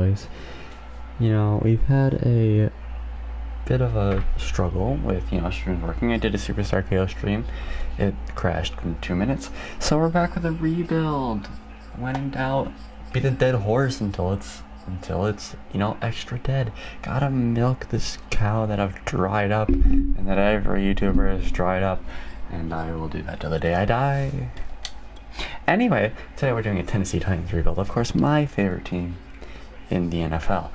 boys. You know, we've had a bit of a struggle with, streams working. I did a Superstar KO stream. It crashed in 2 minutes. So we're back with a rebuild. When in doubt, beat a dead horse until it's extra dead. Gotta milk this cow that I've dried up and that every YouTuber has dried up. And I will do that till the day I die. Anyway, today we're doing a Tennessee Titans rebuild. Of course, my favorite team in the NFL.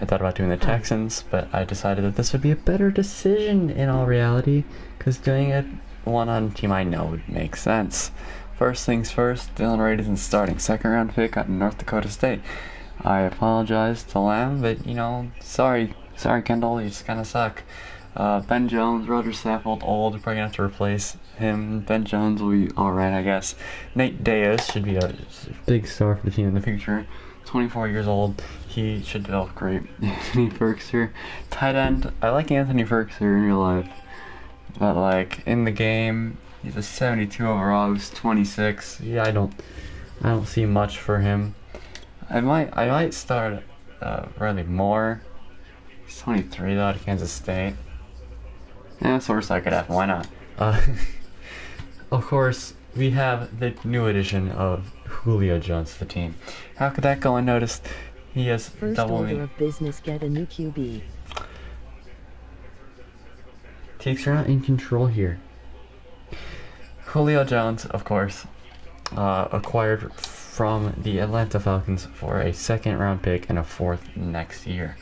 I thought about doing the Texans, but I decided that this would be a better decision in all reality, because doing it one on a team I know would make sense. First things first, Dylan Wright isn't starting. Second round pick out of North Dakota State. I apologize to Lamb, but sorry Kendall, you just kind of suck. Ben Jones, Roger Saffold, old, we're probably gonna have to replace him. Ben Jones will be alright, I guess. Nate Diaz should be a big star for the team in the future. 24 years old, he should develop great. Anthony Ferkser, tight end. I like Anthony Ferkser in real life, but like in the game, he's a 72 overall. He's 26. Yeah, I don't see much for him. I might start Riley Moore. He's 23 though, out of Kansas State. Yeah, source I could have. Why not? Of course, we have the new addition of Julio Jones to the team. How could that go unnoticed? He has First double order of business, get a new QB. Takes are not in control here. Julio Jones, of course, acquired from the Atlanta Falcons for a second-round pick and a fourth next year.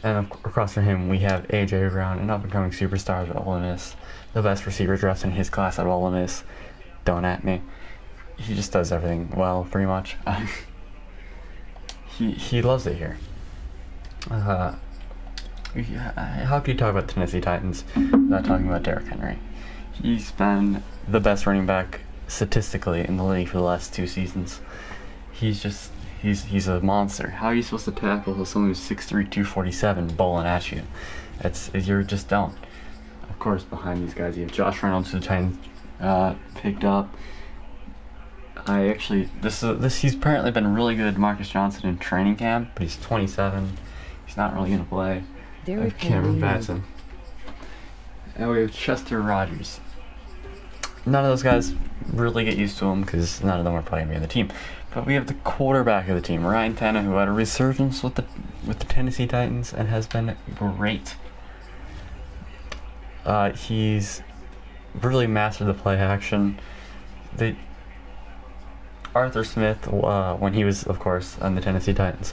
And across from him, we have A.J. Brown, an up-and-coming superstar at Ole Miss. The best receiver draft in his class at Ole Miss. Don't at me. He just does everything well, pretty much. He loves it here. How can you talk about Tennessee Titans without talking about Derrick Henry? He's been the best running back statistically in the league for the last 2 seasons. He's a monster. How are you supposed to tackle someone who's 6'3", 247 bowling at you? You just don't. Of course, behind these guys, you have Josh Reynolds, who the Titans picked up. He's apparently been really good, Marcus Johnson, in training camp, but he's 27. He's not really going to play. Cameron Batson. And we have Chester Rogers. None of those guys really get used to him because none of them are probably going to be on the team. But we have the quarterback of the team, Ryan Tannehill, who had a resurgence with the Tennessee Titans and has been great. He's really mastered the play action. Arthur Smith, when he was, of course, on the Tennessee Titans,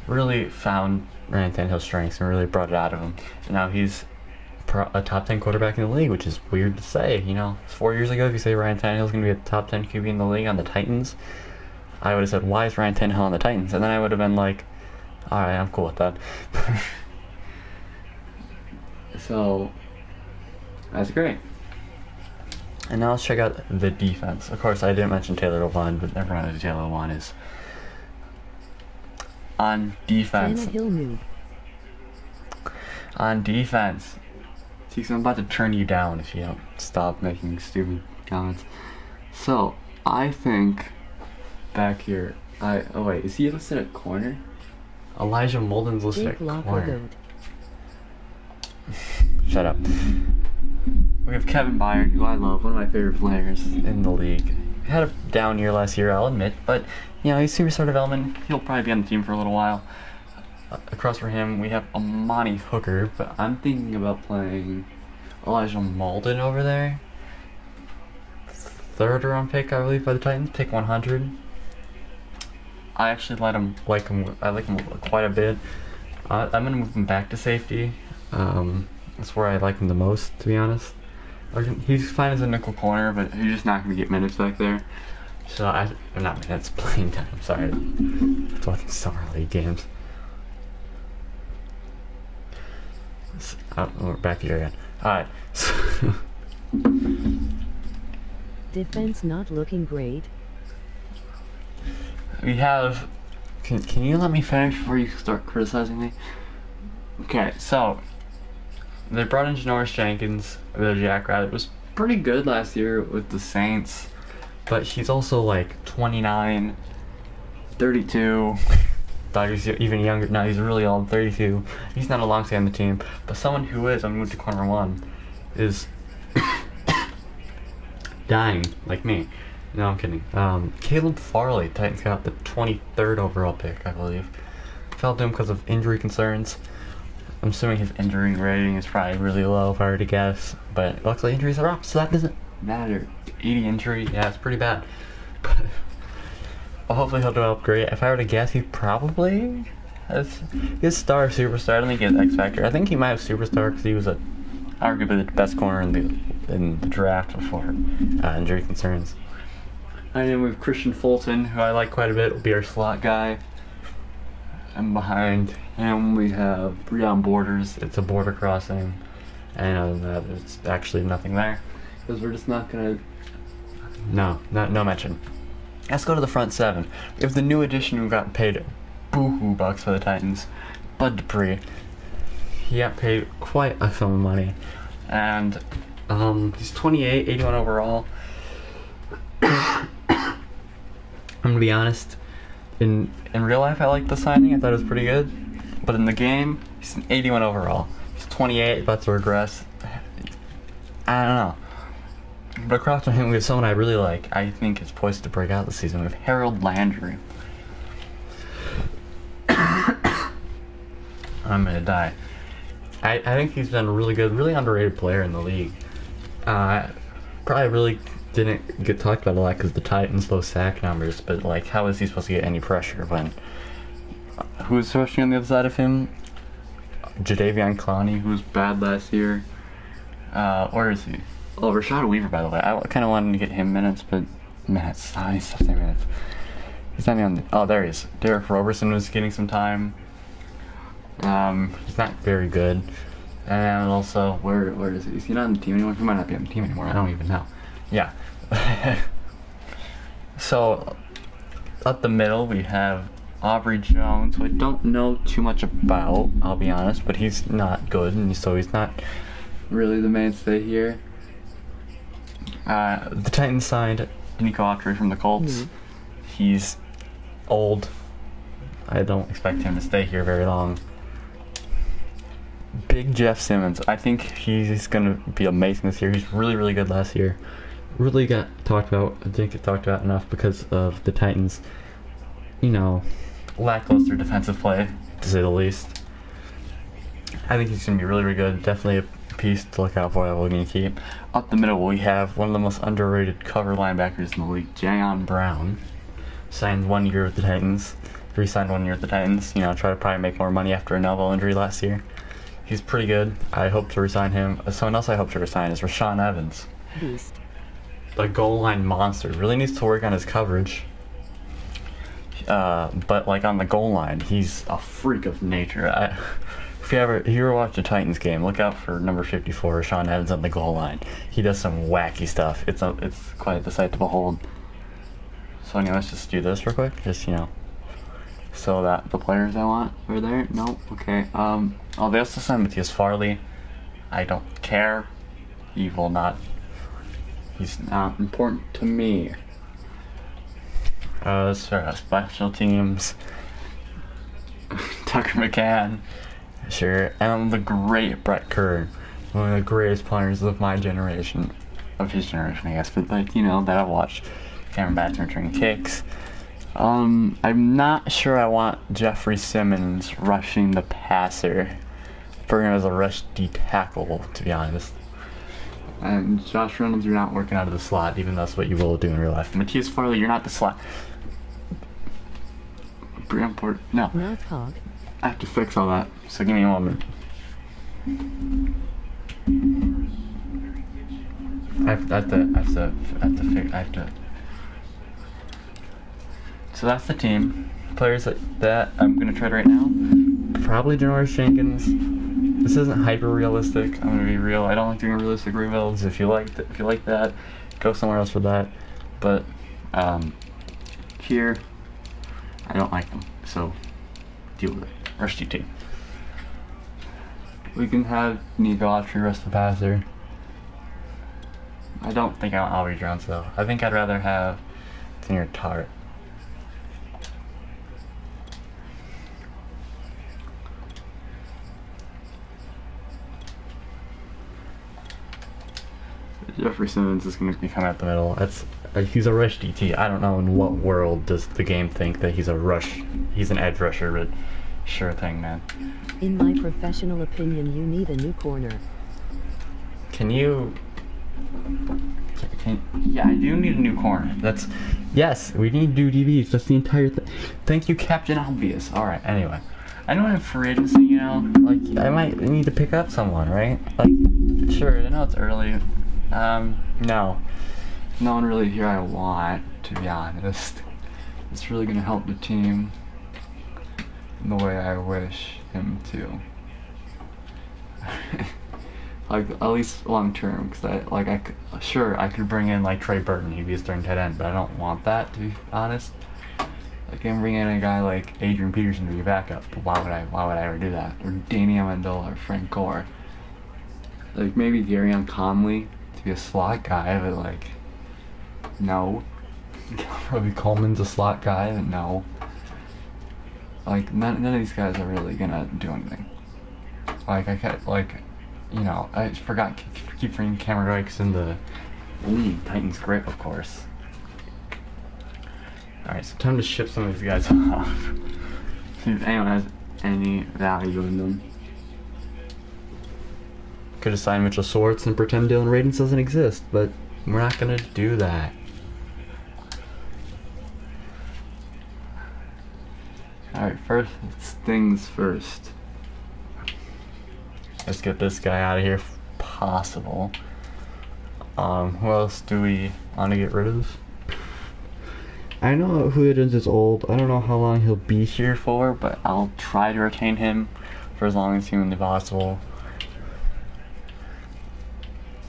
really found Ryan Tannehill's strengths and really brought it out of him. And now he's a top 10 quarterback in the league, which is weird to say. 4 years ago, if you say Ryan Tannehill's going to be a top 10 QB in the league on the Titans, I would have said, why is Ryan Tannehill on the Titans? And then I would have been like, alright, I'm cool with that. So, that's great. And now let's check out the defense. Of course, I didn't mention Taylor Lewan, but everyone knows who Taylor Lewan is. On defense. On defense. See, I'm about to turn you down if you don't stop making stupid comments. So, I think back here, oh wait, is he listed at corner? Elijah Molden's listed at corner. Shut up. We have Kevin Byard, who I love, one of my favorite players in the league. He had a down year last year, I'll admit, but he's superstar development. He'll probably be on the team for a little while. Across from him, we have Amani Hooker, but I'm thinking about playing Elijah Molden over there. Third round pick, I believe, by the Titans, pick 100. I actually like him quite a bit. I'm gonna move him back to safety. That's where I like him the most, to be honest. He's fine as a nickel corner, but he's just not gonna get minutes back there. So not minutes, playing time. I'm sorry, I'm talking summer league games. We're back here again. Alright. Defense not looking great. We have... Can you let me finish before you start criticizing me? Okay, so... They brought in Janoris Jenkins, the Jackrabbit. Was pretty good last year with the Saints. But he's also like 29, 32. thought he was even younger. Now he's really old, 32. He's not a long stay on the team, but someone who is, I'm moved to corner one, is dying, like me. No, I'm kidding. Caleb Farley, Titans got the 23rd overall pick, I believe. Fell to him because of injury concerns. I'm assuming his injury rating is probably really low if I were to guess, but luckily injuries are up, so that doesn't matter. 80 injury, yeah, it's pretty bad. But well, hopefully he'll develop great. If I were to guess, he probably has his superstar. I don't think he has X Factor. I think he might have superstar because he was arguably the best corner in the draft before injury concerns. And then we have Christian Fulton, who I like quite a bit, will be our slot guy. And behind him we have Breon Borders. It's a border crossing. And other than that, there's actually nothing there. Because we're just not gonna... No mention. Let's go to the front seven. We have the new addition who got paid boo-hoo bucks by the Titans, Bud Dupree. He got paid quite a sum of money. And he's 28, 81 overall. I'm gonna be honest. In real life, I like the signing. I thought it was pretty good. But in the game, he's an 81 overall. He's 28, about to regress. I don't know. But across from him, we have someone I really like. I think is poised to break out this season. We have Harold Landry. I'm gonna die. I think he's been a really good, really underrated player in the league. Probably really didn't get talked about a lot because the Titans' low sack numbers, but like, how is he supposed to get any pressure when who's rushing on the other side of him? Jadeveon Clowney, who was bad last year. Where is he? Oh, Rashad Weaver, by the way. I kind of wanted to get him minutes, but minutes. He's 17 minutes. He's not even on the... Oh, there he is. Derek Roberson was getting some time. He's not very good. And also, where is he? Is he not on the team anymore? He might not be on the team anymore. I don't even know. Yeah. So, up the middle, we have Aubrey Jones, who I don't know too much about, I'll be honest, but he's not good, and so he's not really the mainstay here. The Titans signed Nico Autry from the Colts. He's old. I don't expect him to stay here very long. Big Jeff Simmons. I think he's going to be amazing this year. He's really, really good last year. Really got talked about. I didn't get talked about enough because of the Titans, lackluster defensive play, to say the least. I think he's going to be really, really good. Definitely a piece to look out for that we're going to keep. Up the middle, we have one of the most underrated cover linebackers in the league, Jayon Brown. Signed 1 year with the Titans. Re-signed 1 year with the Titans. Try to probably make more money after an elbow injury last year. He's pretty good. I hope to resign him. Someone else I hope to resign is Rashawn Evans. Beast. The goal line monster. Really needs to work on his coverage. But like on the goal line, he's a freak of nature. If you ever watch a Titans game, look out for number 54, Rashawn Evans on the goal line. He does some wacky stuff. It's quite the sight to behold. So anyway, let's just do this real quick. Just so that the players I want are there. No, okay. They also signed Matthias Farley. I don't care. He's not important to me. Let's start out special teams. Tucker McCann, sure, and the great Brett Kerr, one of the greatest punters of my generation, of his generation, I guess. But that I've watched. Cameron Batson returning kicks. I'm not sure I want Jeffrey Simmons rushing the passer. For him as a rush D tackle, to be honest. And Josh Reynolds, you're not working out of the slot, even though that's what you will do in real life. Matthias Farley, you're not the slot. No. Not hog. I have to fix all that, so give me a moment. I have to. So that's the team. Players that I'm gonna trade right now. Probably Janoris Jenkins. This isn't hyper realistic. I'm gonna be real. I don't like doing realistic rebuilds. If you like that, go somewhere else for that. But here, I don't like them. So deal with it. Rush GT. We can have Nico Autry rush the passer. I don't think I want Aubrey Jones though. I think I'd rather have Tanner Tart. Jeffrey Simmons is going to become at the middle. He's a rush DT. I don't know in what world does the game think that he's an edge rusher, but sure thing, man. In my professional opinion, you need a new corner. Yeah, I do need a new corner. Yes, we need new DBs. That's the entire thing. Thank you, Captain Obvious. Alright, anyway. I know I'm free agency, you know, like, I might need to pick up someone, right? Like, sure, I know it's early. No one really here I want, to be honest. It's really gonna help the team in the way I wish him to. Like, at least long term, because I could bring in like Trey Burton, he'd be a starting tight end, but I don't want that, to be honest. Like, I can bring in a guy like Adrian Peterson to be a backup, but why would I ever do that? Or Danny Amendola or Frank Gore. Like, maybe Darion Conley to be a slot guy, but like, no. Robbie Coleman's a slot guy, but no. Like, none of these guys are really gonna do anything. Like, I forgot, keep bringing Cameron Dykes in the league. Titans grip, of course. Alright, so time to ship some of these guys off. See if anyone has any value in them. Could assign Mitchell Schwartz and pretend Dylan Radins doesn't exist, but we're not gonna do that. Alright, first things first. Let's get this guy out of here if possible. Who else do we want to get rid of? I know Julio Jones is old. I don't know how long he'll be here for, but I'll try to retain him for as long as humanly possible.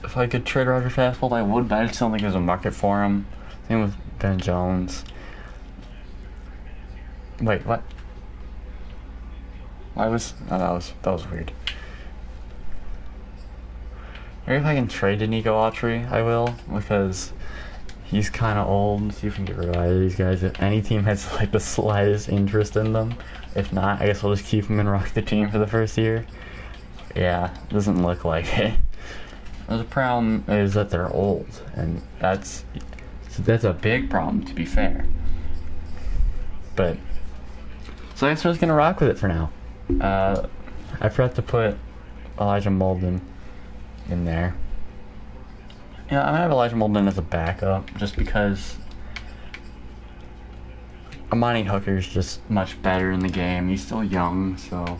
If I could trade Roger Fastfold, I would, but I just don't think there's a market for him. Same with Ben Jones. Wait, what? That was weird. Maybe if I can trade to Nico Autry, I will, because he's kind of old. See if we can get rid of either of these guys. If any team has like the slightest interest in them, if not, I guess we'll just keep them and rock the team for the first year. Yeah, doesn't look like it. The problem is that they're old, and that's a big problem, to be fair. But so I guess we're just gonna rock with it for now. I forgot to put Elijah Molden in there. Yeah, I'm gonna have Elijah Molden as a backup just because Amani Hooker's just much better in the game. He's still young, so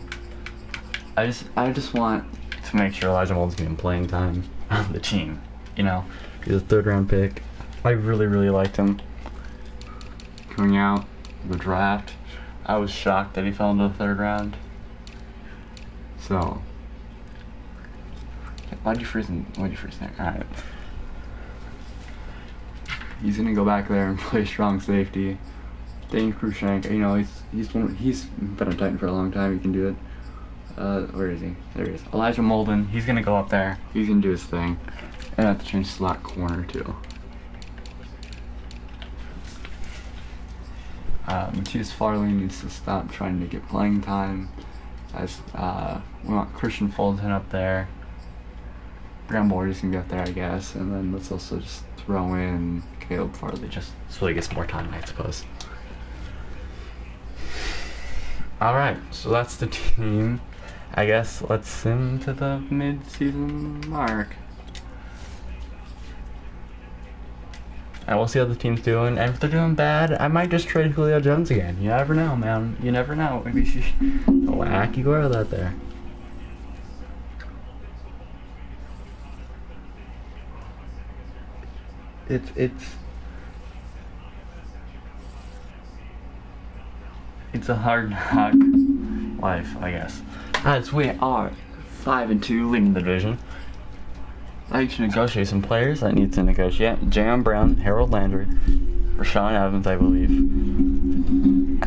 I just want to make sure Elijah Molden's getting playing time on the team. You know, he's a 3rd round pick. I really liked him coming out of the draft. I was shocked that he fell into the 3rd round. So why'd you freeze there? Alright. He's gonna go back there and play strong safety. Dane Cruikshank, you know, he's been a Titan for a long time, he can do it. Where is he? There he is. Elijah Molden, he's gonna go up there. He's gonna do his thing. And I have to change slot corner too. Matthias Farley needs to stop trying to get playing time. As we want Christian Fulton up there. Graham Borders can get there, I guess, and then let's also just throw in Caleb Farley, just so he gets more time, I suppose. Alright, so that's the team. I guess let's sim to the mid-season mark. And we'll see how the team's doing, and if they're doing bad, I might just trade Julio Jones again. You never know, man. You never know. Maybe a wacky world out there. It's a hard knock life, I guess. As we are 5-2, leading the division. I need to negotiate some players. I need to negotiate Jayon Brown, Harold Landry, Rashawn Evans, I believe.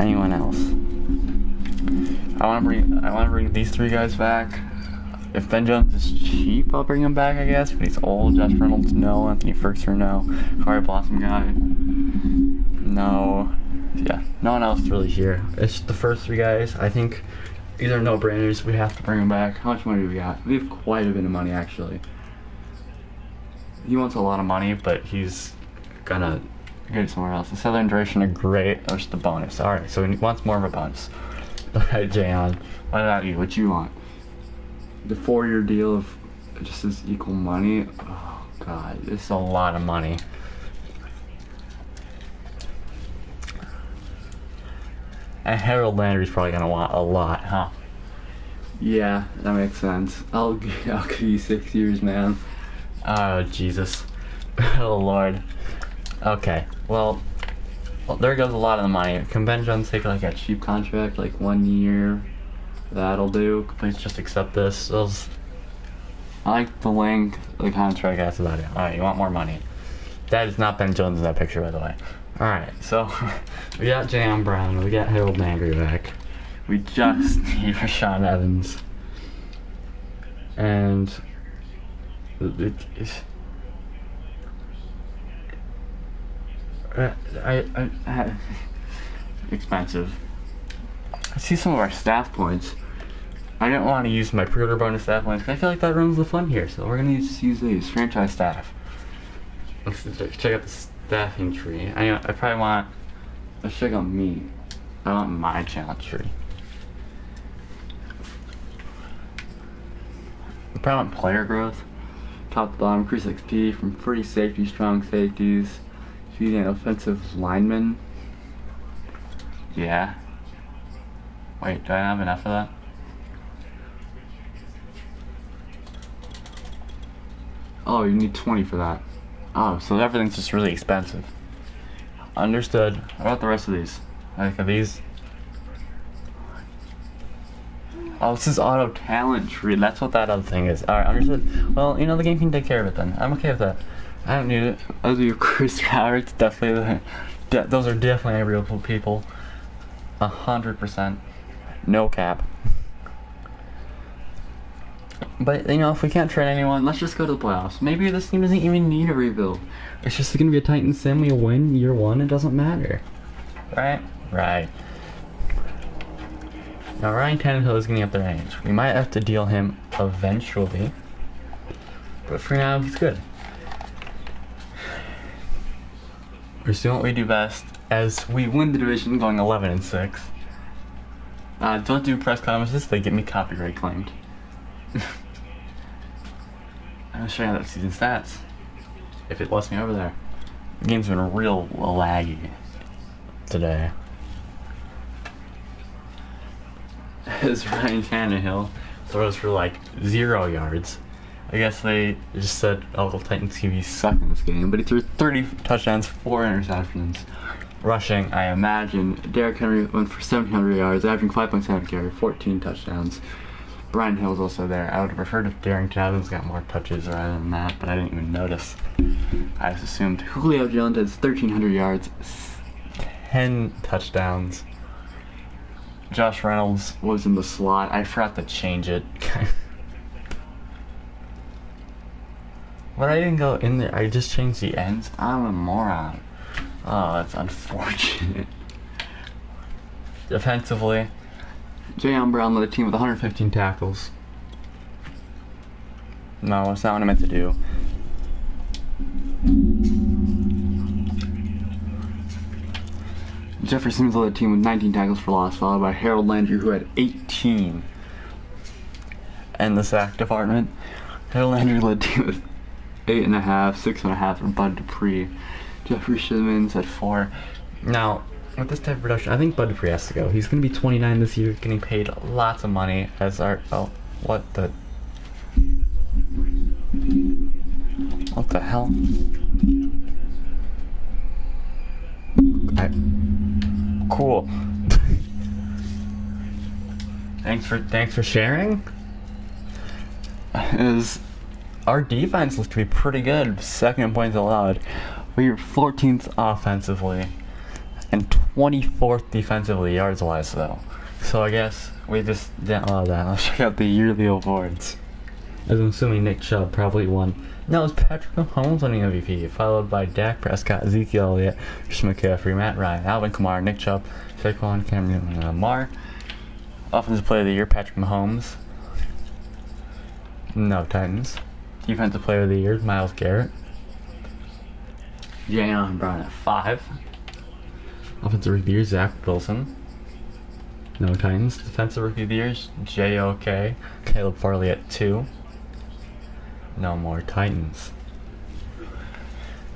Anyone else? I want to bring these 3 guys back. If Ben Jones is cheap, I'll bring him back, I guess. But he's old. Josh Reynolds, no. Anthony Ferguson, no. Corey Blossom guy, no. Yeah, no one else really here. It's the first 3 guys. I think these are no-brainers. We have to bring them back. How much money do we got? We have quite a bit of money, actually. he wants a lot of money, but he's gonna get it somewhere else. The Southern Duration are great. That's just a bonus. Alright, so he wants more of a bonus. Alright, Jayon, what about you? What you want? The 4-year deal of just as equal money? Oh, God, this is a lot of money. And Harold Landry's probably gonna want a lot, huh? Yeah, that makes sense. I'll give you 6 years, man. Oh, Jesus. Oh, Lord. Okay, well, there goes a lot of the money. Can Ben Jones take like a cheap contract, like 1 year? That'll do. Please just accept this. I like the link, the contract, that's about it. Alright, you want more money. That is not Ben Jones in that picture, by the way. Alright, so we got Jayon Brown, we got Harold Landry back. We just need Rashaan Evans. And expensive. I see some of our staff points. I didn't want to use my pre-order bonus staff points because I feel like that ruins the fun here, so we're gonna just use these franchise staff. Let's check out the staffing tree. Let's check out me. I want my challenge tree. I probably want player growth. Top to bottom, increase XP from free safety, strong safeties. Feeding offensive linemen. Yeah. Wait, do I have enough of that? Oh, you need 20 for that. Oh, so everything's just really expensive. Understood. What about the rest of these? Like, are these? Oh, this is auto talent tree. That's what that other thing is. Alright, understood. Well, you know, the game can take care of it then. I'm okay with that. I don't need it. Those are your Chris Cowards. Definitely. Those are definitely real people. 100%. No cap. But, you know, if we can't trade anyone, let's just go to the playoffs. Maybe this team doesn't even need a rebuild. It's just going to be a Titan sim. We win year one. It doesn't matter. Right? Right. Now, Ryan Tannehill is getting up their age. We might have to deal him eventually. But for now, he's good. We're doing what we do best as we win the division going 11-6. Don't do press conferences, they get me copyright claimed. I'm gonna show you that season stats. If it lets me over there. The game's been real laggy today. As Ryan Tannehill throws for like 0 yards. I guess they just said Uncle Titans TV suck in this game, but he threw 30 touchdowns, 4 interceptions. Rushing, I imagine. Derrick Henry went for 1,700 yards, averaging 5.7 carry, 14 touchdowns. Brian Hill was also there. I would have preferred if Darrington Evans got more touches rather than that, but I didn't even notice. I just assumed Julio Jones has 1,300 yards, 10 touchdowns. Josh Reynolds was in the slot. I forgot to change it. But I didn't go in there. I just changed the ends. I'm a moron. Oh, that's unfortunate. Defensively, Jayon Brown led the team with 115 tackles. No, that's not what I meant to do. Jeffrey Simmons led the team with 19 tackles for loss, followed by Harold Landry, who had 18. And the sack department, Harold Landry led the team with 8.5, 6.5 for Bud Dupree. Jeffrey Simmons had 4. Now, with this type of production, I think Bud Dupree has to go. He's going to be 29 this year, getting paid lots of money as our... Oh, what the... What the hell? Cool. Thanks for sharing. Our defense looks to be pretty good. Second in points allowed. We were 14th offensively and 24th defensively yards wise though. So I guess we just didn't allow that. Let's check out the yearly awards. As I'm assuming Nick Chubb probably won. No, it was Patrick Mahomes winning MVP, followed by Dak Prescott, Ezekiel Elliott, Christian McCaffrey, Matt Ryan, Alvin Kamara, Nick Chubb, Saquon, Cameron Lamar. Offensive Player of the Year, Patrick Mahomes. No, Titans. Defensive Player of the Year, Myles Garrett. Jayon Brown at 5. Offensive Rookie of the Year, Zach Wilson. No Titans. Defensive Rookie of the Year, J.O.K. Caleb Farley at 2. No more Titans.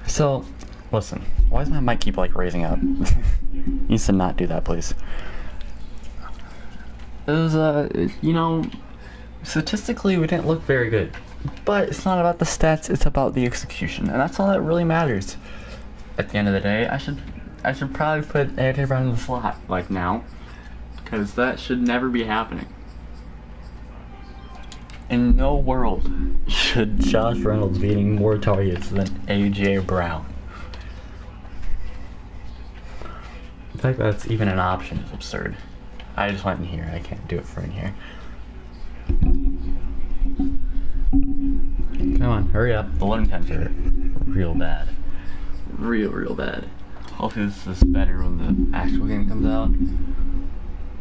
So, listen. Why does my mic keep like raising up? Needs to not do that, please. It was, you know, statistically we didn't look very good. But it's not about the stats, it's about the execution. And that's all that really matters. At the end of the day, I should probably put AJ Brown in the slot, like now. Because that should never be happening. In no world should Josh Reynolds be getting more targets than AJ Brown. The fact that it's even an option is absurd. I just went in here, I can't do it from in here. Come on, hurry up. The loading times are real bad. Real bad. Hopefully this is better when the actual game comes out.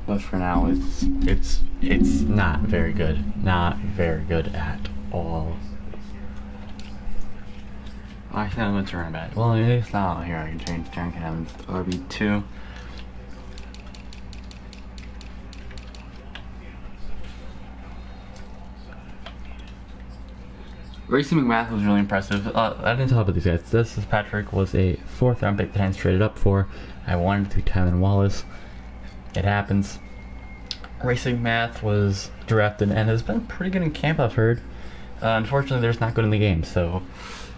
But for now, it's not very good. Not very good at all. I think I'm going to run back. Well, it's not here. I can change John Evans to RB2. Racing McMath was really impressive. I didn't talk about these guys. This is Patrick was a 4th round pick that I traded up for. I wanted to Tylen Wallace. It happens. Racing Math was drafted and has been pretty good in camp, I've heard. Unfortunately, there's not good in the game, so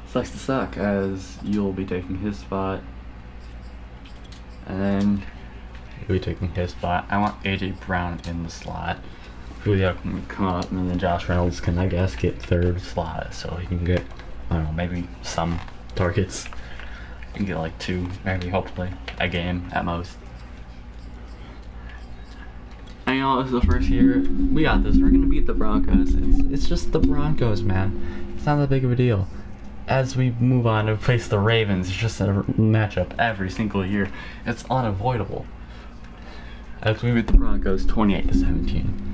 sucks to suck, as you'll be taking his spot. And then you'll be taking his spot. I want AJ Brown in the slot. Julio can come up, and then Josh Reynolds can, I guess, get 3rd slot, so he can get, I don't know, maybe some targets. He can get like 2, maybe, hopefully, a game at most. I know this is the first year. We got this. We're gonna beat the Broncos. It's just the Broncos, man. It's not that big of a deal. As we move on to face the Ravens, it's just a matchup every single year. It's unavoidable. As we beat the Broncos 28-17.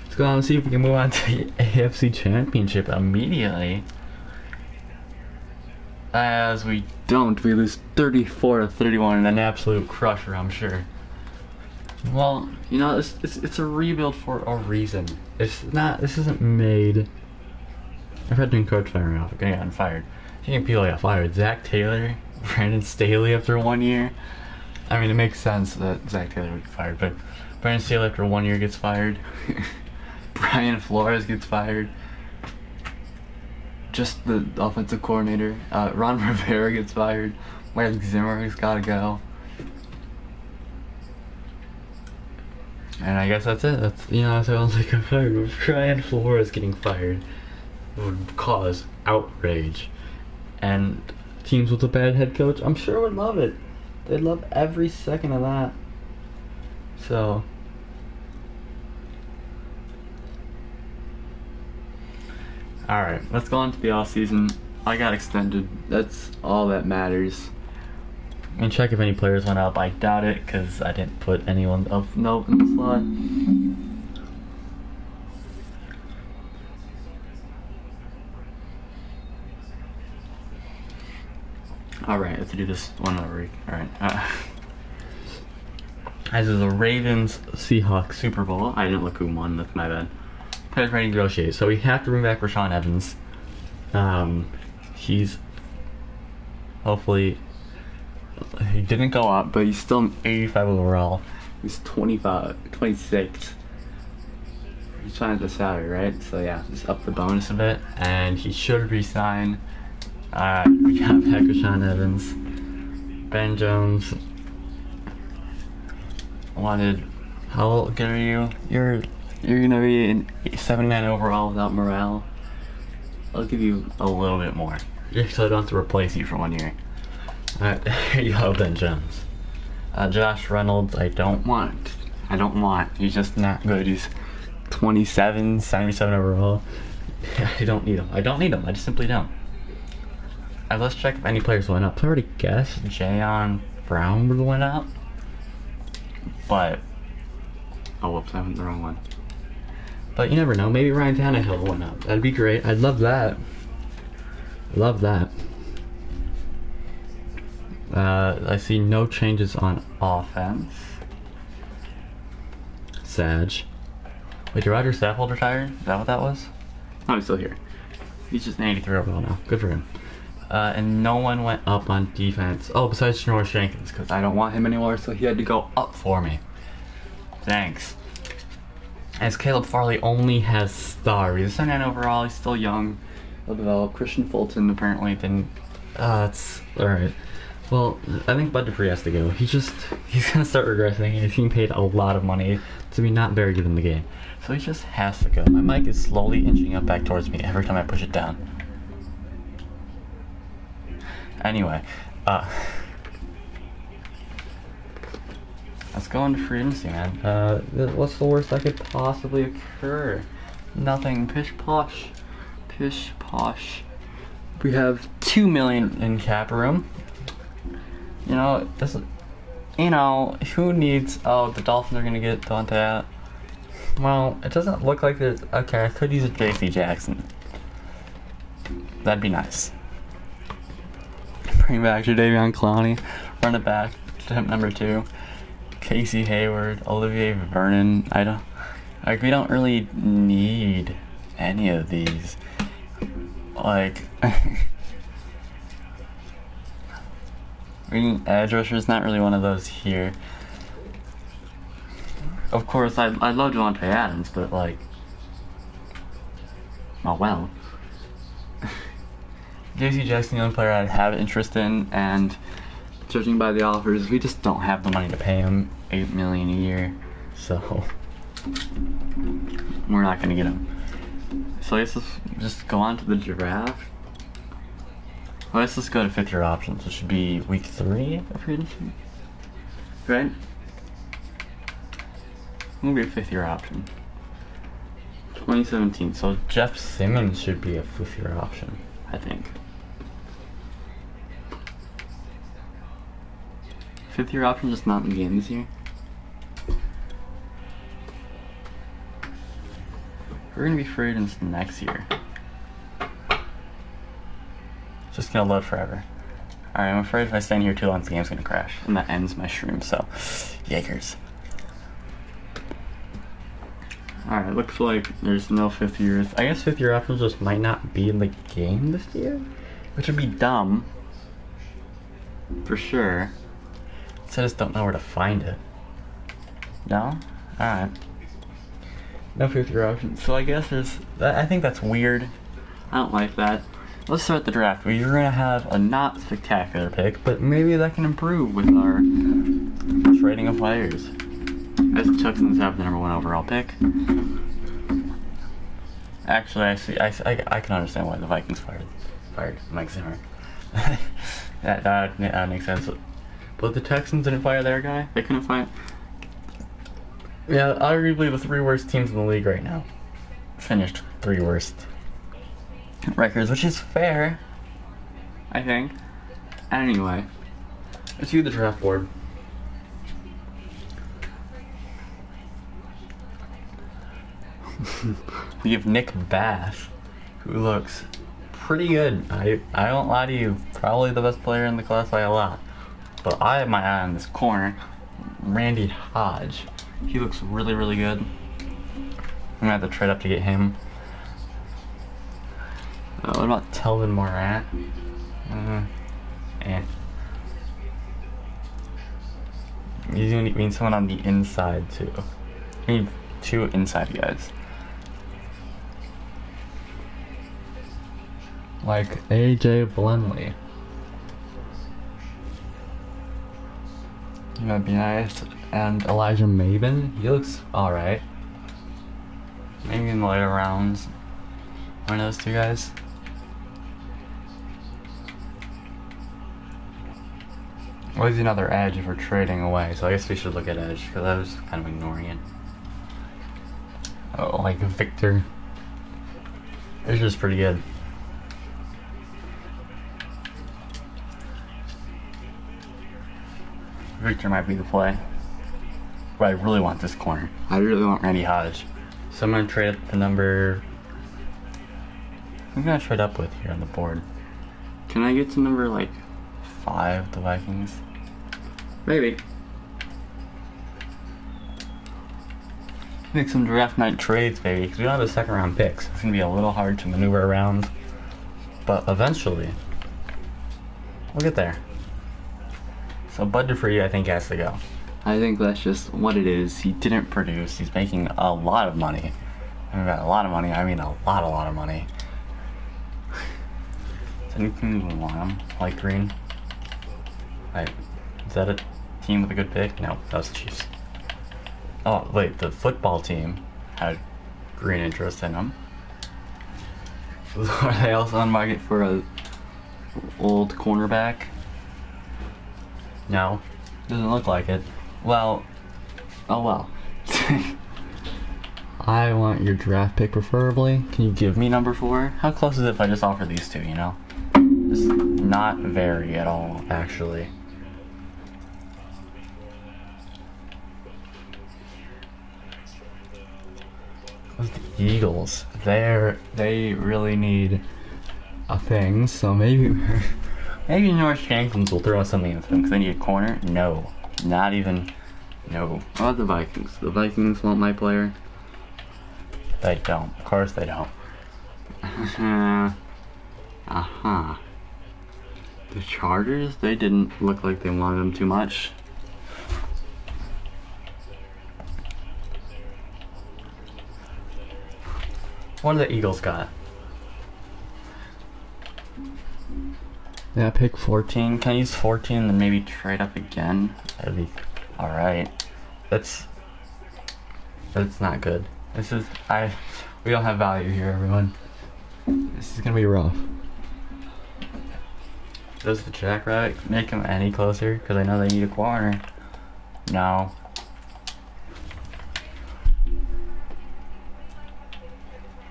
Let's go on and see if we can move on to the AFC Championship immediately. As we don't, we lose 34-31 in an absolute crusher, I'm sure. Well, you know, it's a rebuild for a reason. It's not. This isn't made. I've had doing coach firing off. Okay, gotten fired. people got fired. Zach Taylor, Brandon Staley after 1 year. I mean, it makes sense that Zach Taylor would get fired, but Brandon Staley after 1 year gets fired. Brian Flores gets fired. Just the offensive coordinator. Ron Rivera gets fired. Mike Zimmer's got to go. And I guess that's it. That's, you know, sounds like I'm fired. Brian Flores getting fired would cause outrage. And teams with a bad head coach, I'm sure would love it. They'd love every second of that. So, alright, let's go on to the off season. I got extended. That's all that matters. And check if any players went up. I doubt it, because I didn't put anyone of note in the slot. Alright, let's do this one more week. Alright. As is the Ravens Seahawks Super Bowl. I didn't look who won, that's my bad. Players ready to negotiate. So we have to bring back Rashaan Evans. He's hopefully, he didn't go up, but he's still an 85 overall. He's 26. He's trying to salary, right? So yeah, just up the bonus a bit, and he should resign. We got back Rashaan Evans. Ben Jones wanted, how good are you? You're gonna be an 79 overall without morale. I'll give you a little bit more, just so I don't have to replace you for 1 year. Alright, here you go, Ben Jones. Josh Reynolds, I don't want. He's just not good. He's 27, 77 overall. I don't need him. I just simply don't. Let's check if any players went up. I already guessed Jayon Brown would went up. But, oh whoops, I went the wrong one. But you never know, maybe Ryan Tannehill went up. That'd be great. I'd love that. Love that. I see no changes on offense. Sag. Wait, did Roger Saffold retire? Is that what that was? Oh, he's still here. He's just an 83 overall now. Good for him. And no one went up on defense. Oh, besides Shnor Shankins, because I don't want him anymore, so he had to go up for me. Thanks. As Caleb Farley only has star. He's a 79 overall, he's still young. He'll develop. Christian Fulton apparently didn't. It's alright. Well, I think Bud Dupree has to go. He's gonna start regressing, and he's being paid a lot of money to be not very good in the game. So he just has to go. My mic is slowly inching up back towards me every time I push it down. Anyway, let's go into free agency, man. What's the worst that could possibly occur? Nothing. Pish posh. Pish posh. We have $2 million in cap room. You know, who needs, oh, the Dolphins are gonna get Dante. Well, it doesn't look like there's, okay, I could use a JC Jackson. That'd be nice. Bring back Jadeveon Clowney, run it back, attempt number 2. Casey Hayward, Olivier Vernon. We don't really need any of these. Like, edge rusher is not really one of those here. Of course, I love Devontae Adams, but like, oh well. JC Jackson, the only player I'd have interest in, and judging by the offers, we just don't have the money to pay him $8 million a year, so we're not gonna get him. So let's just go on to the draft. Well, let's just go to 5th year options, which should be week 3 of free agency, right? It'll be a 5th year option. 2017. So Jeff Simmons should be a 5th year option, I think. 5th year option just not in the game this year. We're gonna be free agents next year. It's just gonna load forever. Alright, I'm afraid if I stand here too long, the game's gonna crash, and that ends my stream, so yikers. Alright, looks like there's no 5th years. I guess 5th year options just might not be in the game this year, which would be dumb. For sure. So I just don't know where to find it. No? Alright. No 5th year options. So I guess I think that's weird. I don't like that. Let's start the draft. We're gonna have a not spectacular pick, but maybe that can improve with our trading of players. As the Texans have the number 1 overall pick. Actually, I can understand why the Vikings fired Mike Zimmer. that makes sense. But the Texans didn't fire their guy. They couldn't fire. Yeah, arguably the 3 worst teams in the league right now. Finished 3 worst records, which is fair, I think. Anyway, let's view the draft board. We have Nick Bass, who looks pretty good. I won't lie to you, probably the best player in the class by a lot. But I have my eye on this corner, Randy Hodge. He looks really, really good. I'm gonna have to trade up to get him. What about Telvin Morat? He's gonna need someone on the inside too. We need 2 inside guys. Like AJ Blenley. That'd be nice. And Elijah Maven, he looks alright. Maybe in the later rounds. One of those 2 guys. Well, he's another edge if we're trading away, so I guess we should look at edge, because I was kind of ignoring it. Oh, like Victor. It's just pretty good. Victor might be the play. But I really want this corner. I really want Randy Hodge. So I'm going to trade up the number... I'm going to trade up with here on the board. Can I get to number like 5, the Vikings? Maybe. Make some draft night trades, baby, because we don't have a second round picks. It's gonna be a little hard to maneuver around, but eventually we'll get there. So Bud Dupree, I think, has to go. I think that's just what it is. He didn't produce. He's making a lot of money. I mean, a lot of money. I mean, a lot of money. Does anything even want him? Light green? Right. Is that a team with a good pick? No, that was the Chiefs. Oh, wait, the football team had green interest in him. Are they also on market for a old cornerback? No, doesn't look like it. Well, oh well. I want your draft pick preferably. Can you give me number 4? How close is it if I just offer these two, you know? It's not very at all, actually. The Eagles, they really need a thing, so maybe Norris Jenkins will throw something at them because they need a corner. No, not even. No. What about the Vikings? The Vikings want my player? They don't. Of course they don't. The Chargers, they didn't look like they wanted him too much. What do the Eagles got? Yeah, pick 14. Can I use 14 and then maybe trade up again? That'd be alright. That's not good. We don't have value here, everyone. This is gonna be rough. Does the Jackrabbit make him any closer? Because I know they need a corner. No.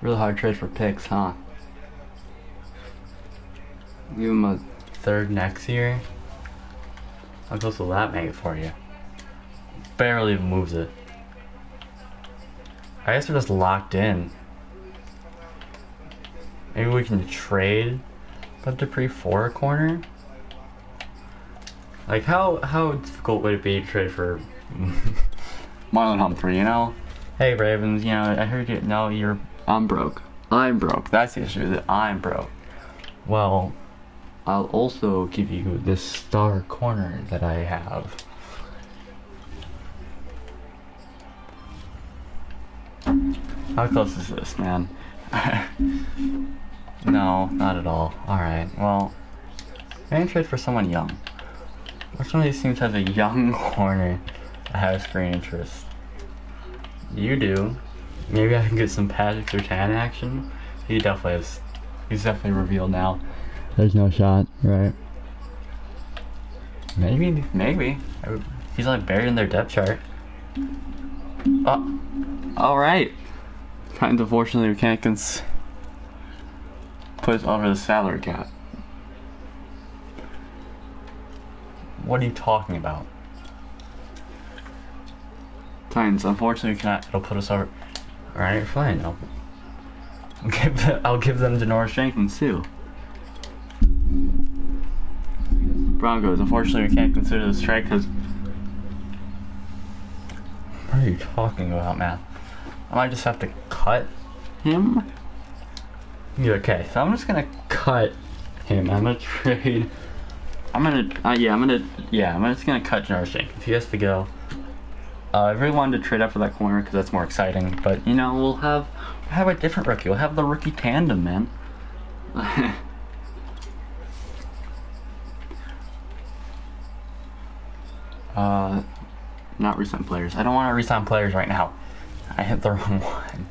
Really hard trade for picks, huh? Give him a 3rd next year. How close will that make it for you? Barely even moves it. I guess we're just locked in. Maybe we can trade Bud Dupree for a corner? Like, how difficult would it be to trade for Marlon Humphrey, you know? Hey, Ravens, you know, I heard you. No, I'm broke. I'm broke. That's the issue, that I'm broke. Well, I'll also give you this star corner that I have. How close is this, man? No, not at all. Alright, well, maybe trade for someone young. Which one of these teams has a young corner that has green interest? You do. Maybe I can get some Patrick Surtain action. He definitely has. He's definitely revealed now. There's no shot, right? Maybe. He's like buried in their depth chart. Oh, alright. Kind of unfortunately we can't put us over the salary cap. What are you talking about? Titans, unfortunately we cannot. It'll put us over. Alright, fine. I'll give them to Norris Jenkins too. Broncos, unfortunately we can't consider the strike because. What are you talking about, man? I might just have to cut him. Yeah, okay, so I'm just gonna cut him. I'm gonna trade. I'm just gonna cut Norris Jenkins. He has to go. I really wanted to trade up for that corner because that's more exciting. But you know, we'll have a different rookie. We'll have the rookie tandem, man. Not resign players. I don't want to resign players right now. I hit the wrong one.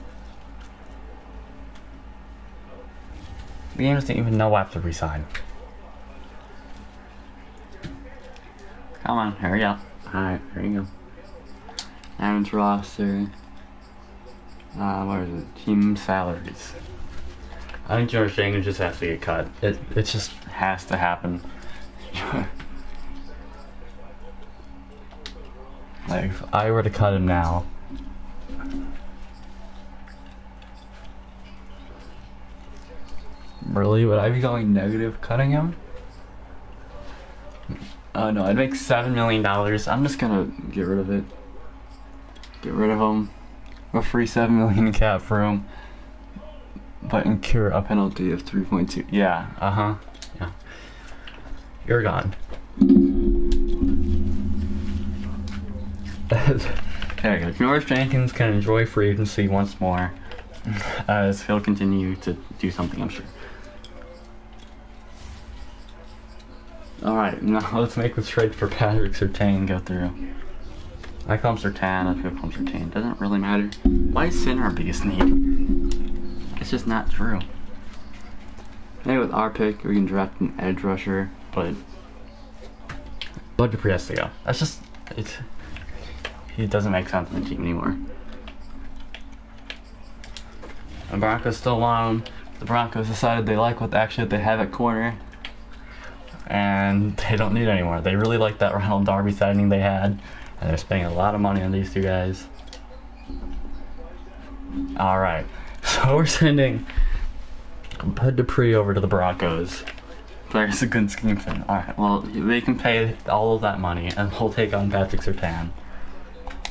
The game doesn't even know I have to resign. Come on, hurry up. Alright, there you go. Adam's roster. What is it? Team salaries. I think George Jenkins just has to get cut. It just has to happen. Like, if I were to cut him now. Really? Would I be going negative cutting him? Oh no, I'd make $7 million. I'm just gonna get rid of it. Get rid of him. A free $7 million cap room. But incur a penalty of 3.2. Yeah, yeah. You're gone. There you go. Norris Jenkins can enjoy free agency once more. As he'll continue to do something, I'm sure. Alright, now let's make the trade for Patrick Surtain go through. I call him Surtain, other people call him Surtain. Doesn't really matter. Why is Sin our biggest need? It's just not true. Maybe with our pick, we can draft an edge rusher, but Bud Dupree has to go. That's just, he doesn't make sense in the team anymore. The Broncos still want him. The Broncos decided they like what they have at corner, and they don't need anymore. They really like that Ronald Darby signing they had, and they're spending a lot of money on these two guys. Alright, so we're sending Bud Dupree over to the Broncos. There's a good scheme for him. Alright, well, they can pay all of that money, and we'll take on Patrick Surtain.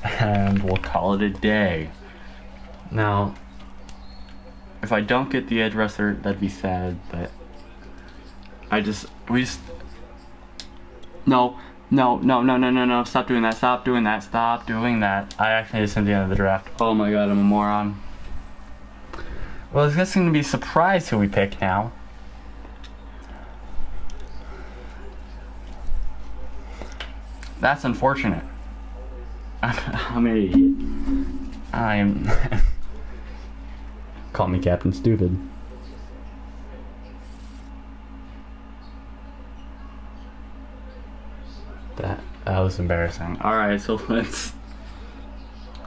And we'll call it a day. Now, if I don't get the edge rusher, that'd be sad, but No, stop doing that. I actually just sent the end of the draft. Oh my god, I'm a moron. Well, it's just going to be a surprise who we pick now. That's unfortunate. I'm an idiot. I'm... Call me Captain Stupid. That was embarrassing. Alright, so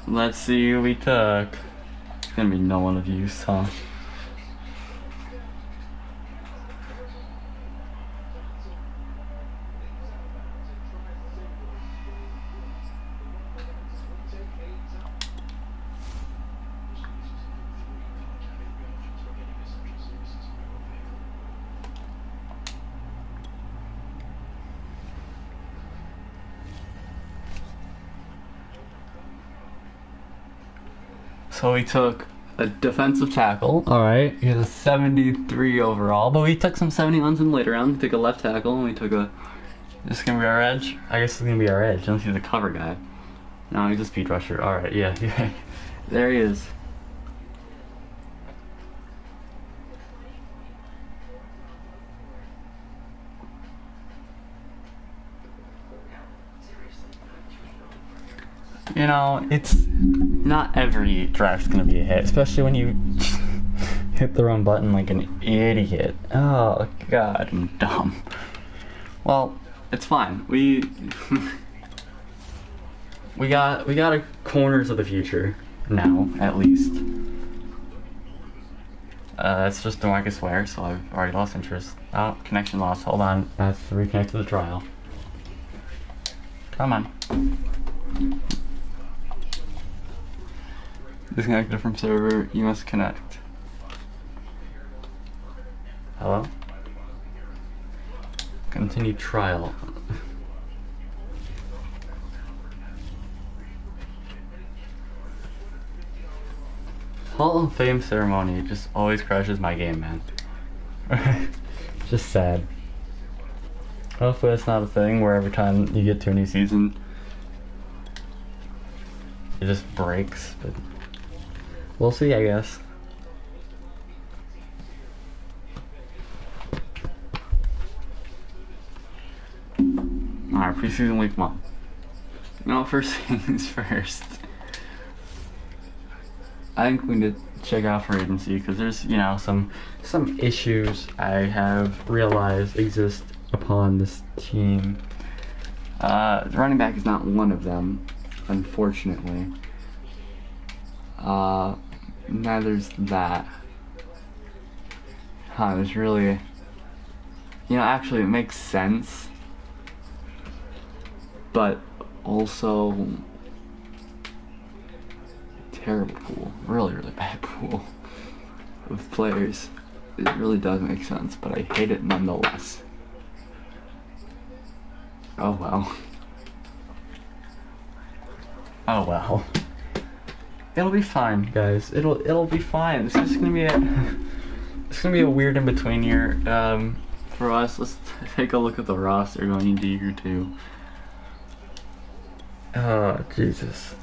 let's see who we took. It's gonna be no one of use, huh? So we took a defensive tackle. Alright, he has a 73 overall, but we took some 71s in the later round. We took a left tackle, and we took a... This is gonna be our edge? I guess it's gonna be our edge, unless he's a cover guy. No, he's a speed rusher. Alright, yeah. There he is. You know, it's not every draft's gonna be a hit, especially when you hit the wrong button like an idiot. Oh god, I'm dumb. Well, it's fine. We got a corners of the future now, at least. That's just DeMarcus Ware, so I've already lost interest. Oh, connection lost. Hold on, I have to reconnect to the trial. Come on. Disconnected from server, you must connect. Hello? Continue trial. Hall of Fame ceremony just always crashes my game, man. Just sad. Hopefully it's not a thing where every time you get to a new season, it just breaks, but we'll see, I guess. Alright, preseason week 1. No, first things first. I think we need to check out free agency because there's, you know, some issues I have realized exist upon this team. The running back is not one of them, unfortunately. Neither's that. There's really, you know, actually it makes sense, but also terrible pool, really bad pool of players. It really does make sense, but I hate it nonetheless. Oh well. Oh well. It'll be fine, guys. It'll be fine. This is gonna be a weird in between year for us. Let's take a look at the roster going into year 2. Oh Jesus.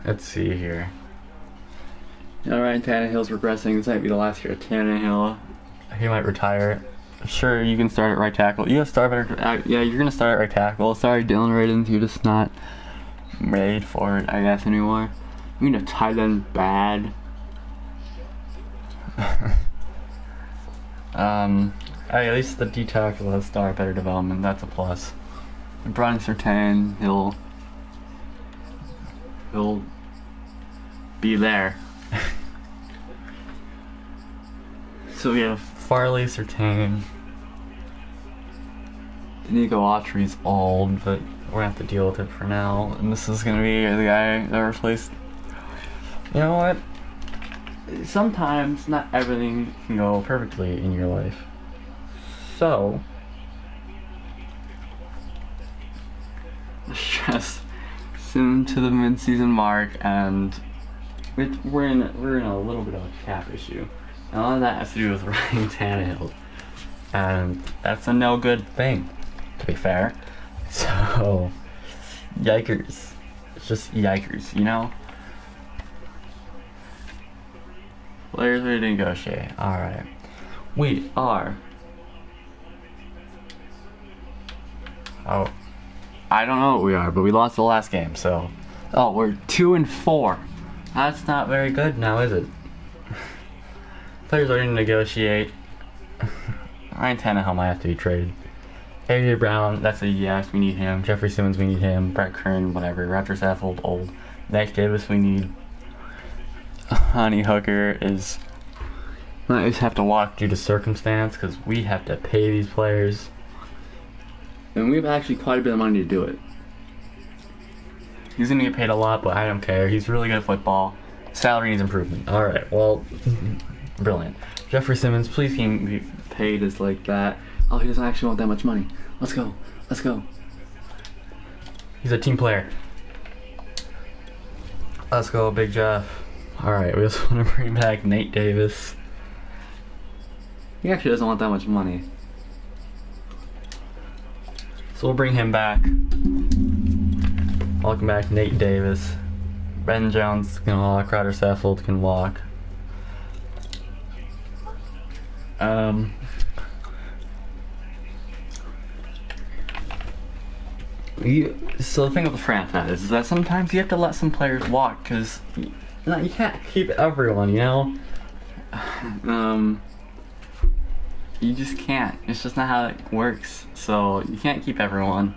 Let's see here. Alright, Tannehill's regressing. This might be the last year of Tannehill. He might retire. Sure, you can start at right tackle. You start at yeah, you're gonna start at right tackle. Sorry, Dylan Radins, you're just not made for it, I guess, anymore. I'm gonna tight end bad. At least the D tackle has star better development. That's a plus. And Brian Surtain, he'll be there. So we have Farley, Surtain. Nico Autry's old, but we're gonna have to deal with it for now. And this is gonna be the guy that replaced. You know what? Sometimes not everything can go perfectly in your life. So just soon to the mid-season mark, and we're in a little bit of a cap issue. And all of that has to do with Ryan Tannehill, and that's a no good thing, to be fair. So, yikers. It's just yikers, you know? Players ready to negotiate. Alright. We are... Oh. I don't know what we are, but we lost the last game, so... Oh, we're 2-4. That's not very good now, is it? Players ready to negotiate. Ryan Tannehill might have to be traded. AJ Brown, that's a yes, we need him. Jeffrey Simmons, we need him. Brett Kern, whatever. Raptor Saffold, old. Nick Davis, we need. Honey Hooker is... might just have to walk due to circumstance, because we have to pay these players. And we have actually quite a bit of money to do it. He's going to get paid a lot, but I don't care. He's really good at football. Salary needs improvement. Alright, well... brilliant. Jeffrey Simmons, please can be paid as like that. Oh, he doesn't actually want that much money. Let's go. Let's go. He's a team player. Let's go, Big Jeff. Alright, we also want to bring back Nate Davis. He actually doesn't want that much money. So we'll bring him back. Welcome back, Nate Davis. Ben Jones can walk. Ryder Saffold can walk. So the thing with the franchise is that sometimes you have to let some players walk, because you can't keep everyone, you know? You just can't. It's just not how it works. So you can't keep everyone.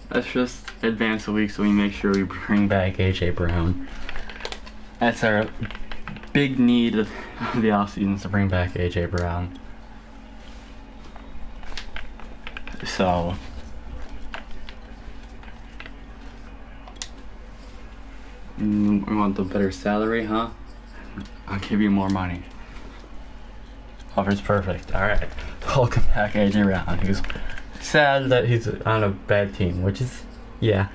Let's just advance a week so we make sure we bring back AJ Brown. That's our big need of the offseason, is to bring back AJ Brown. So we want the better salary, huh? I'll give you more money. Offer's perfect. Alright. Welcome back, AJ Brown. He's sad that he's on a bad team, which is, yeah.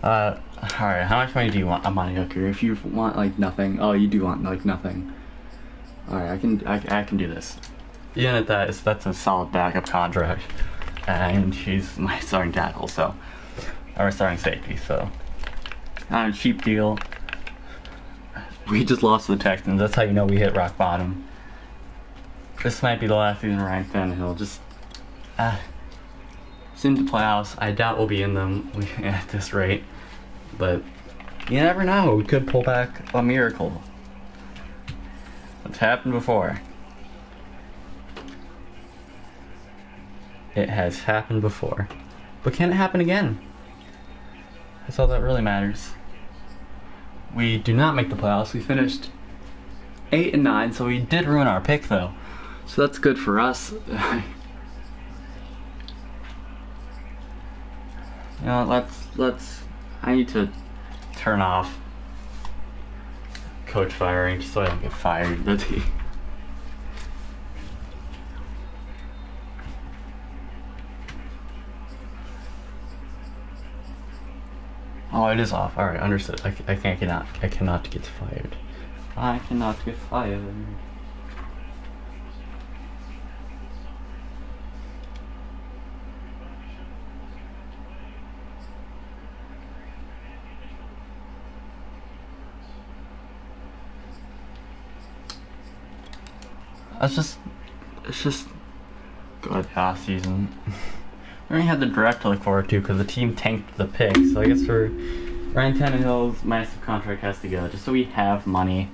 Alright, how much money do you want on Money Hooker? If you want like nothing. Oh, you do want like nothing. Alright, I can do this. Even at that, that's a solid backup contract. And she's my starting tackle, so, or starting safety, so, on a cheap deal. We just lost to the Texans. That's how you know we hit rock bottom. This might be the last season of Ryan Tannehill. Just, soon to playoffs. I doubt we'll be in them at this rate, but you never know. We could pull back a miracle. It's happened before. It has happened before. But can it happen again? That's all that really matters. We do not make the playoffs. We finished 8-9, so we did ruin our pick though. So that's good for us. You know, let's I need to turn off coach firing just so I don't get fired. Oh, it is off. Alright, understood. I cannot get fired. I cannot get fired. It's just good past season. We only had the draft to look forward to because the team tanked the pick. So I guess for Ryan Tannehill's massive contract has to go just so we have money.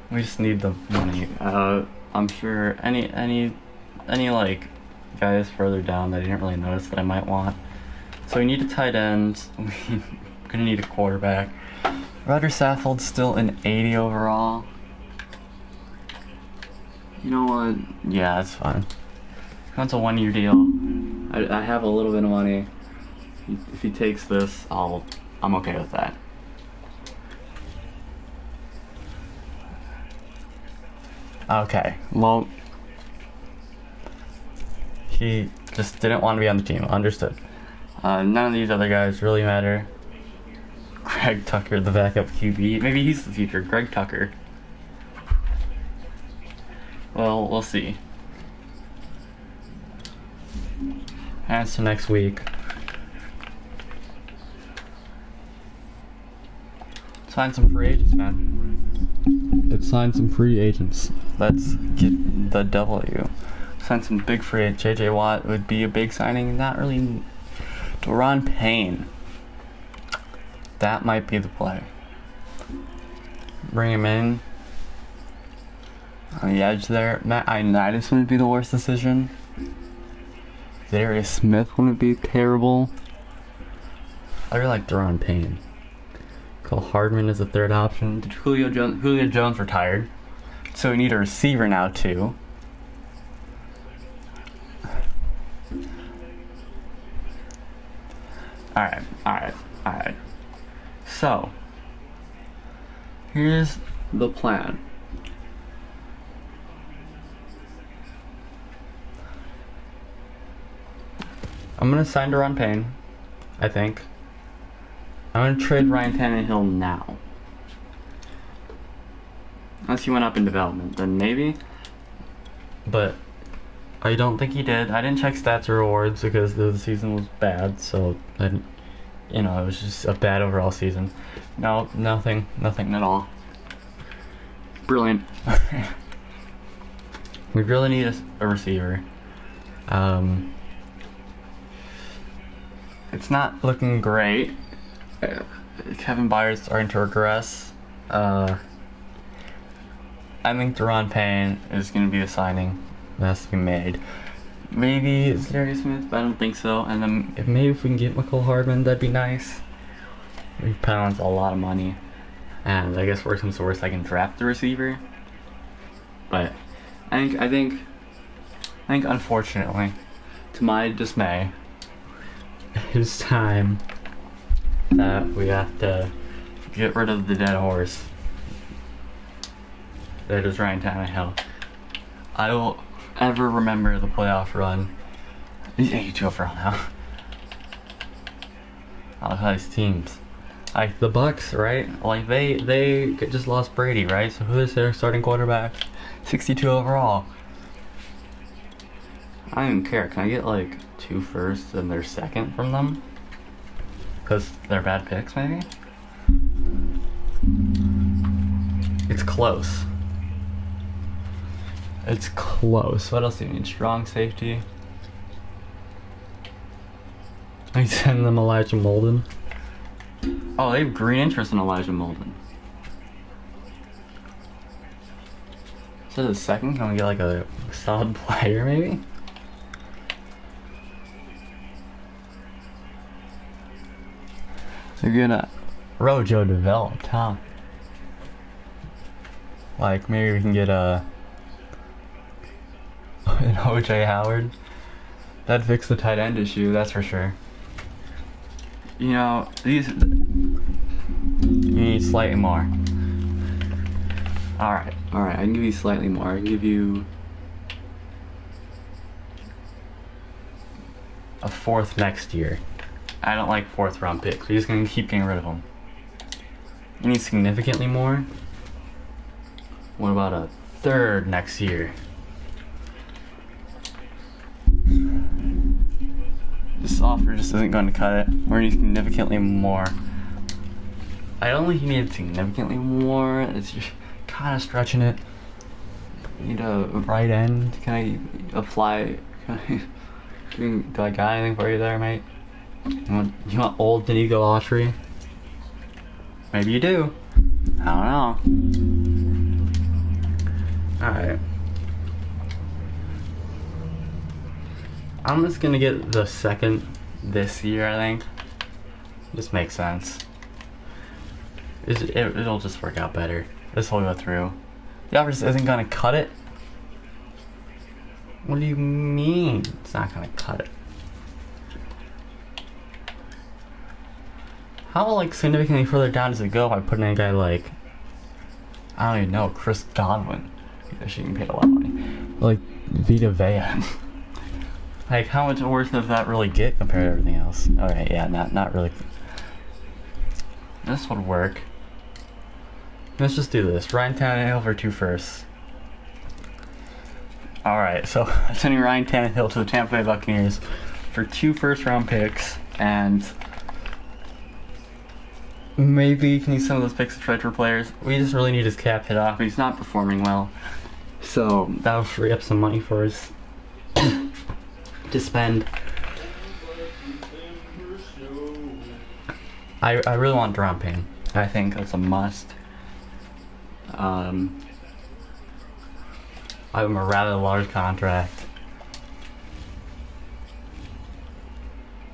We just need the money. I'm sure any like guys further down that I didn't really notice that I might want. So we need a tight end. We're gonna need a quarterback. Ryder Saffold's still an 80 overall. You know what? Yeah, that's fine. That's a 1-year deal. I have a little bit of money. If he takes this, I'm okay with that. Okay, well, he just didn't want to be on the team. Understood. None of these other guys really matter. Greg Tucker, the backup QB. Maybe he's the future. Greg Tucker. Well, we'll see. As to next week. Sign some free agents, man. Let's sign some free agents. Let's get the W. Sign some big free agents. JJ Watt would be a big signing. Not really. Deron Payne. That might be the play. Bring him in. On the edge there. Matt Ioannidis wouldn't be the worst decision. Darius Smith wouldn't be terrible. I really like Deron Payne. Cole Hardman is the third option. Julio Jones retired. So we need a receiver now too. Alright. So, here's the plan. I'm gonna sign Deron Payne, I think. I'm gonna trade Ryan Tannehill now. Unless he went up in development, then maybe. But I don't think he did. I didn't check stats or rewards because the season was bad, so I didn't, it was just a bad overall season. No, nothing at all. Brilliant. We really need a receiver. It's not looking great. Kevin Byard's starting to regress. I think Deron Payne is going to be the signing that has to be made. Maybe it's Darius Smith, but I don't think so. And then maybe if we can get McCole Hardman, that'd be nice. We pounds a lot of money, and I guess worst comes to worst, I can draft the receiver. But I think unfortunately, to my dismay, it's time that we have to get rid of the dead horse. That is Ryan Tannehill. I will ever remember the playoff run. He's 82 overall now. I love how these teams, like the Bucks, right? Like they just lost Brady, right? So who is their starting quarterback? 62 overall. I don't even care. Can I get like 2 firsts and their second from them? Because they're bad picks, maybe? It's close. It's close. What else do you need? Strong safety. I send them Elijah Molden. Oh, they have green interest in Elijah Molden. So the second, can we get like a solid player maybe? They're gonna Rojo developed, huh? Like maybe we can get an OJ Howard. That'd fix the tight end issue, that's for sure. You need slightly more. Alright, I can give you slightly more. I can give you a 4th next year. I don't like 4th round picks. We're just gonna keep getting rid of them. You need significantly more? What about a 3rd next year? This offer just isn't going to cut it. We're gonna need significantly more. I don't think you need significantly more. It's just kind of stretching it. You need a right end. Can I apply? Do I got anything for you there, mate? You want old Danigo Autry? Maybe you do. I don't know. Alright. I'm just gonna get the 2nd this year, I think. Just makes sense. It'll just work out better. This will go through. The offer just isn't gonna cut it? What do you mean it's not gonna cut it? How like significantly further down does it go if I put in a guy like, I don't even know, Chris Godwin? Because she can pay a lot of money. Like Vita Vea. Like how much worse does that really get compared to everything else? Alright, yeah, not really. This would work. Let's just do this. Ryan Tannehill for 2 firsts. Alright, so I'm sending Ryan Tannehill to the Tampa Bay Buccaneers for 2 first-round picks, and maybe can use some of those picks to trade for players. We just really need his cap hit off. He's not performing well, so that'll free up some money for us to spend. I really want Deron Payne. I think that's a must. I'm a rather large contract.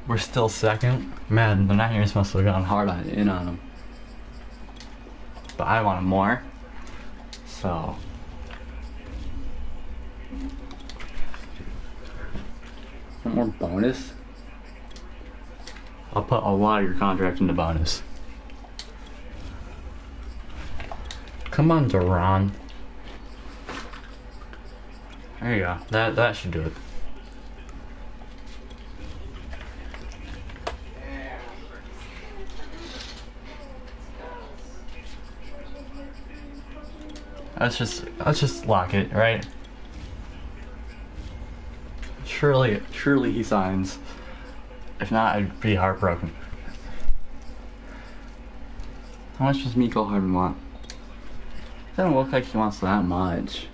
We're still 2nd. Man, the Niners must have gone hard in on him. But I want him more. So one more bonus? I'll put a lot of your contract into bonus. Come on, Deron. There you go. That should do it. Let's just lock it, right? Surely he signs. If not, I'd be heartbroken. How much does Miko Hardman want? Doesn't look like he wants that much.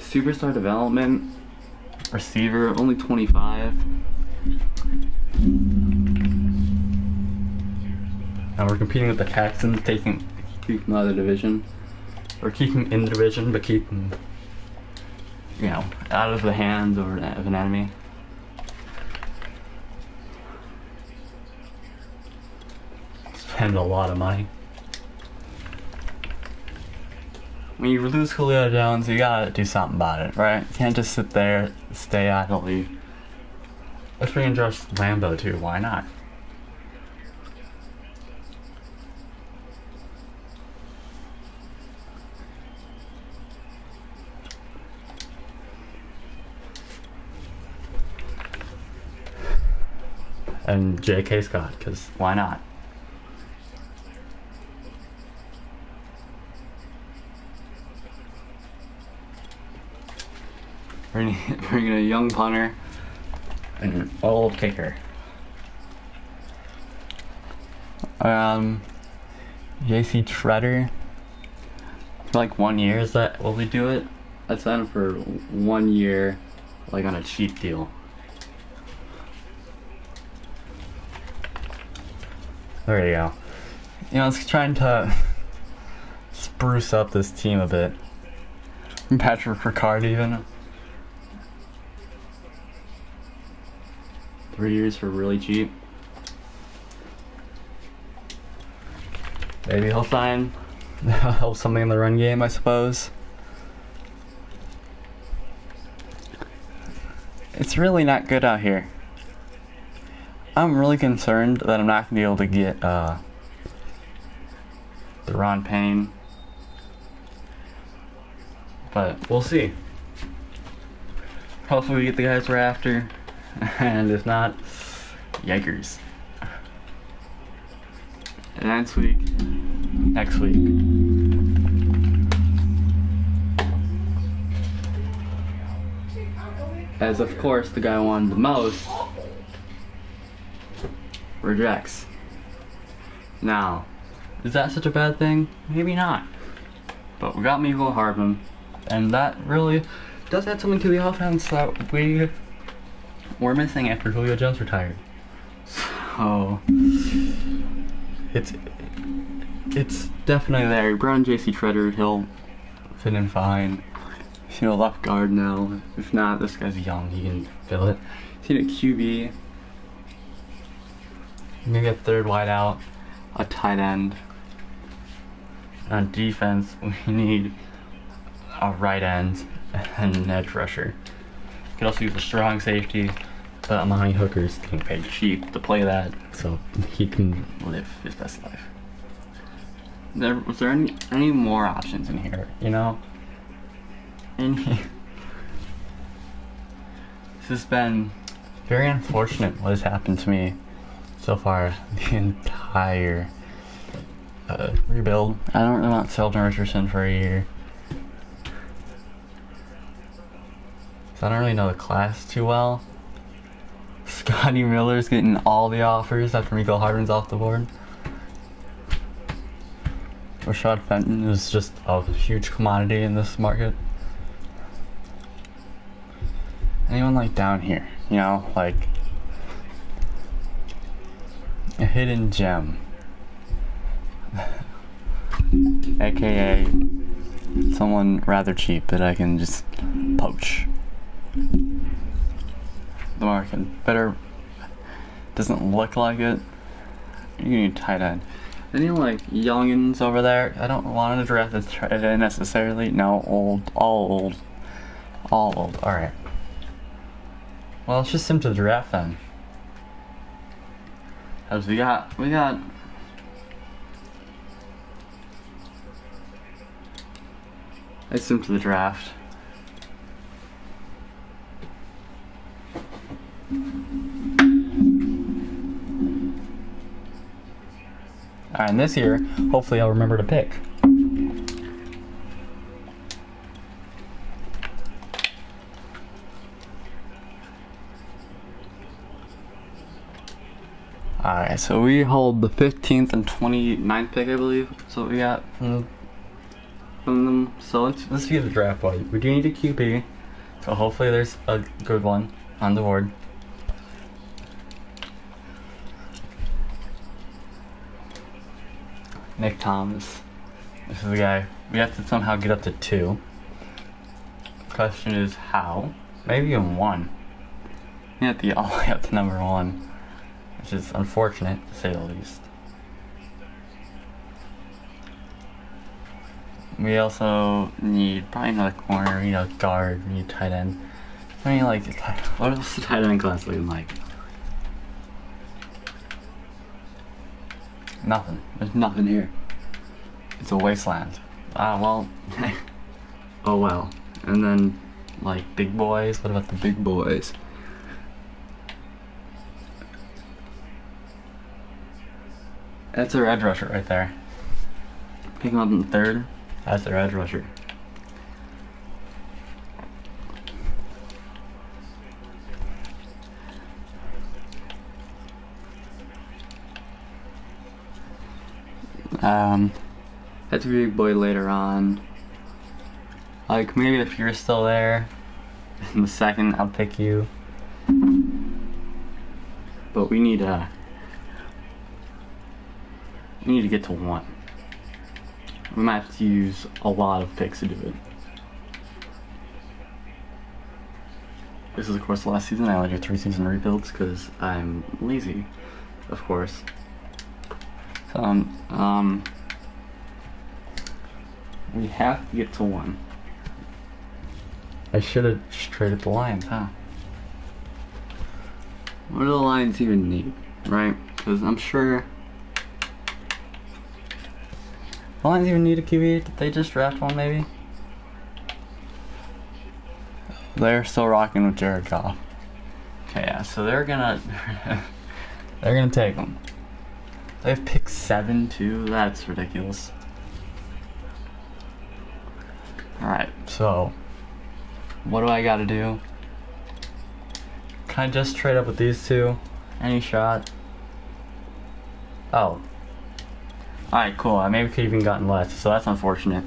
Superstar development, receiver, only 25. And we're competing with the Texans, keeping them out of the division. Or keeping in the division, but keeping, you know, out of the hands of an enemy. Spend a lot of money. When you lose Julio Jones, you gotta do something about it, right? You can't just sit there, stay idly. Let's bring in Josh Lambo too, why not? And J.K. Scott, because why not? Bringing a young punter and an old kicker. JC Treader for like 1 year. Is that will we do it? I'd sign him for 1 year, like on a cheap deal. There you go. You know, it's trying to spruce up this team a bit. Patrick Ricard even. 3 years for really cheap. Maybe he'll sign. Help something in the run game, I suppose. It's really not good out here. I'm really concerned that I'm not going to be able to get Deron Payne But we'll see. Hopefully we get the guys we're after, and if not, yikers. And next week. As of course the guy I wanted the most rejects. Now, is that such a bad thing? Maybe not. But we got Miko Hardman, and that really does add something to the offense that we were missing after Julio Jones retired. So it's definitely there. You brought in JC Treader, he'll fit in fine. He's a left guard now. If not, this guy's young, he can fill it. He's a QB. Maybe a third wide out, a tight end. On defense, we need a right end and an edge rusher. We could also use a strong safety, but Amani Hooker's getting paid cheap to play that, so he can live his best life. Was there any more options in here? You know, this has been very unfortunate what has happened to me so far the entire rebuild. I don't really want Sheldon Richardson for a year. So I don't really know the class too well. Scotty Miller's getting all the offers after Miko Hardman's off the board. Rashad Fenton is just a huge commodity in this market. Anyone like down here, you know, like a hidden gem. AKA someone rather cheap that I can just poach. The market better doesn't look like it. You need tight end. Any like youngins over there? I don't want to draft a tight end necessarily. No, all old. All right. Well, let's just sim to the draft then. As we got. Let's sim to the draft. Alright, and this year, hopefully I'll remember to pick. Alright, so we hold the 15th and 29th pick, I believe. So we got from them. So let's view the draft board. We do need a QB, so hopefully there's a good one on the board. Nick Thomas. This is the guy. We have to somehow get up to 2. The question is how? Maybe even 1. We have to get all the way up to number 1, which is unfortunate to say the least. We also need probably another corner, we need a guard, we need tight end. I mean, like, what else is the tight end class looking like? Nothing. There's nothing here. It's a wasteland. Ah, well. Oh well. And then, like, big boys. What about the big boys? That's their edge rusher right there. Pick him up in the 3rd. That's their edge rusher. That's a big boy later on. Like, maybe if you're still there in the 2nd, I'll pick you. But we need to get to 1. We might have to use a lot of picks to do it. This is of course the last season. I only do 3 season rebuilds because I'm lazy, of course. So, we have to get to 1. I should have just traded the Lions, huh? What do the Lions even need, right? Because I'm sure the Lions even need a QB. Did they just draft one, maybe? They're still rocking with Jared Goff. Okay, yeah, so they're gonna they're gonna take him. They have pick 7 too. That's ridiculous. All right, so what do I gotta do? Can I just trade up with these two? Any shot? Oh. Alright, cool. I maybe could have even gotten less, so that's unfortunate.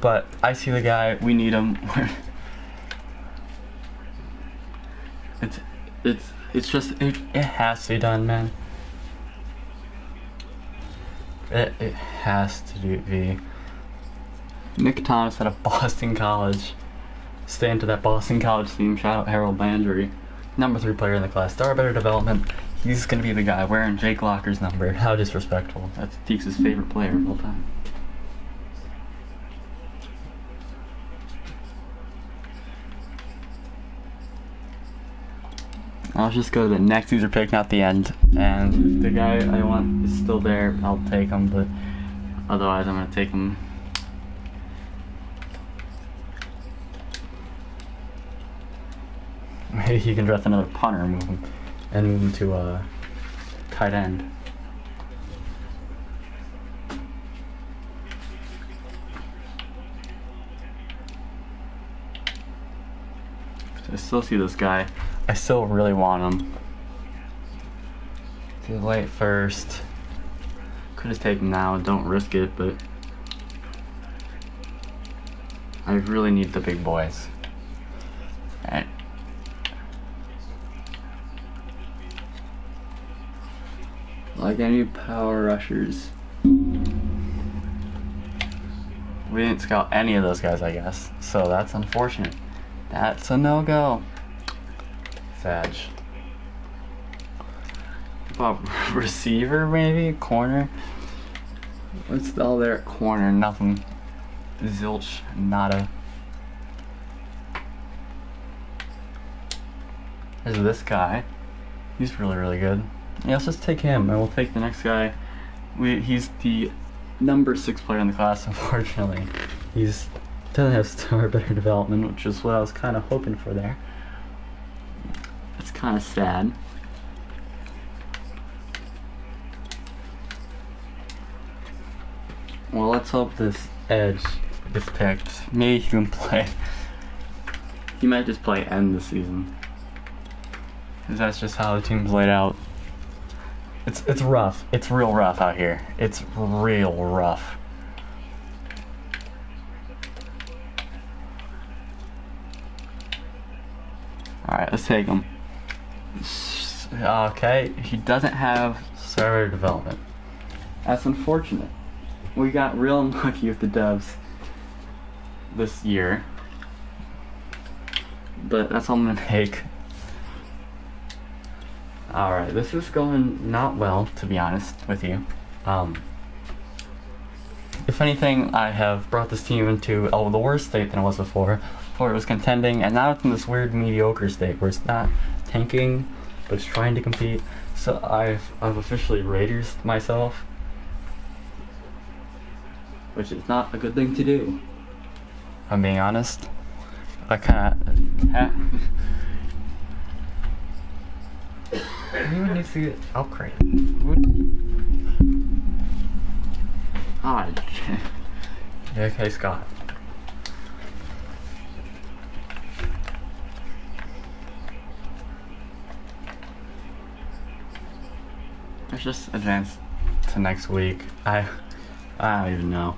But I see the guy. We need him. It's just it has to be done, man. It has to be. Nick Thomas out of Boston College. Stay into that Boston College theme. Shout out Harold Landry. Number 3 player in the class. Star better development. He's gonna be the guy wearing Jake Locker's number. How disrespectful. That's Deeks' favorite player of all time. I'll just go to the next user pick, not the end. And the guy I want is still there. I'll take him, but otherwise I'm gonna take him. Maybe he can draft another punter and move him to tight end. I still see this guy. I still really want him. Too late first. Could just take him now and don't risk it, but I really need the big boys. Alright. Like I need power rushers. We didn't scout any of those guys, I guess. So that's unfortunate. That's a no-go. Sag. Receiver, maybe? Corner? What's all there at corner? Nothing. Zilch. Nada. There's this guy. He's really, really good. Yeah, let's just take him, and we'll take the next guy. He's the number 6 player in the class, unfortunately. He's doesn't have star better development, which is what I was kind of hoping for there. It's kind of sad. Well, let's hope this edge gets picked. Maybe he can play. He might just play end this season, because that's just how the team's laid out. It's rough. It's real rough out here. It's real rough. Alright, let's take him. Okay, he doesn't have server development. That's unfortunate. We got real unlucky with the devs this year. But that's all I'm gonna take. Alright, this is going not well, to be honest with you. If anything, I have brought this team into the worse state than it was before. Before it was contending, and now it's in this weird mediocre state where it's not tanking, but it's trying to compete. So I've officially Raiders myself, which is not a good thing to do. If I'm being honest. I kind of... Anyone needs to get upgraded. Ah, yeah, okay, Scott. Let's just advance to next week. I don't even know.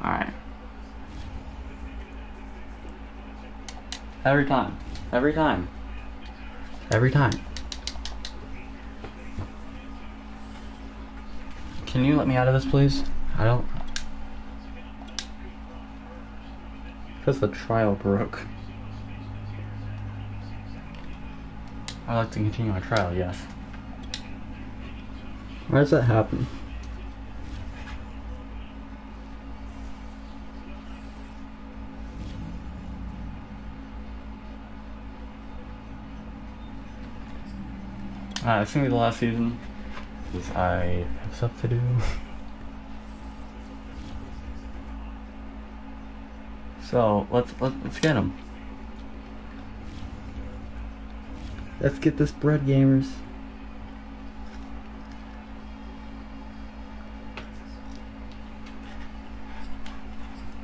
Alright. Every time. Every time. Every time. Can you let me out of this, please? I don't... Because the trial broke. I'd like to continue my trial, yes. Why does that happen? It's gonna be the last season, because I have stuff to do. So let's get him. Let's get this bread, gamers.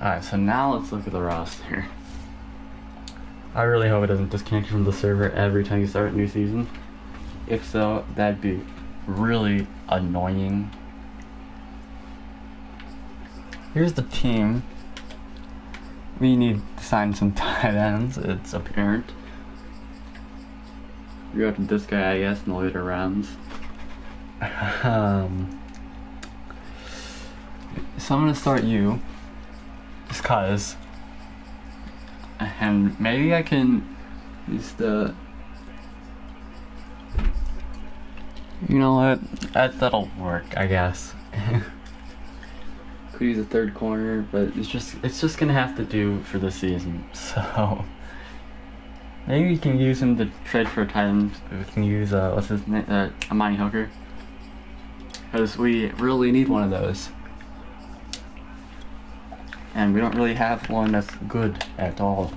Alright, so now let's look at the roster. I really hope it doesn't disconnect you from the server every time you start a new season. If so, that'd be really annoying. Here's the team. We need to sign some tight ends, it's apparent. We go to this guy, I guess, in the later rounds. So I'm gonna start you. Just cause. And maybe I can use the... You know what? That'll work, I guess. Could use a third corner, but it's just gonna have to do for this season. So maybe we can use him to trade for a tight end. We can use what's his name? Amani Hooker, because we really need one of those, and we don't really have one that's good at all.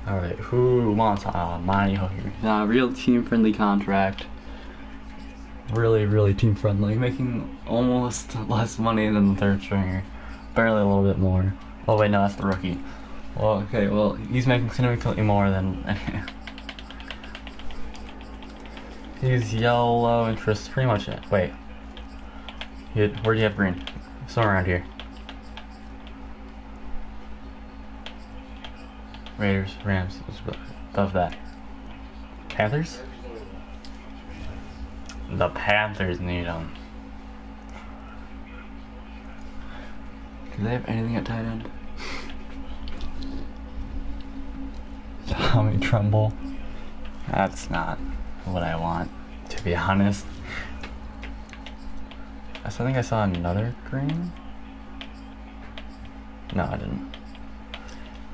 Alright, who wants Amani Hooker? Real team-friendly contract. Really team-friendly. Making almost less money than the third stringer. Barely a little bit more. Oh wait, no, that's the rookie. Well, okay, well, he's making significantly more than... He's yellow interest, pretty much it. Wait. Where do you have green? Somewhere around here. Raiders, Rams, above that. Panthers? The Panthers need them. Do they have anything at tight end? Tommy Trumbull. That's not what I want, to be honest. I think I saw another green. No, I didn't.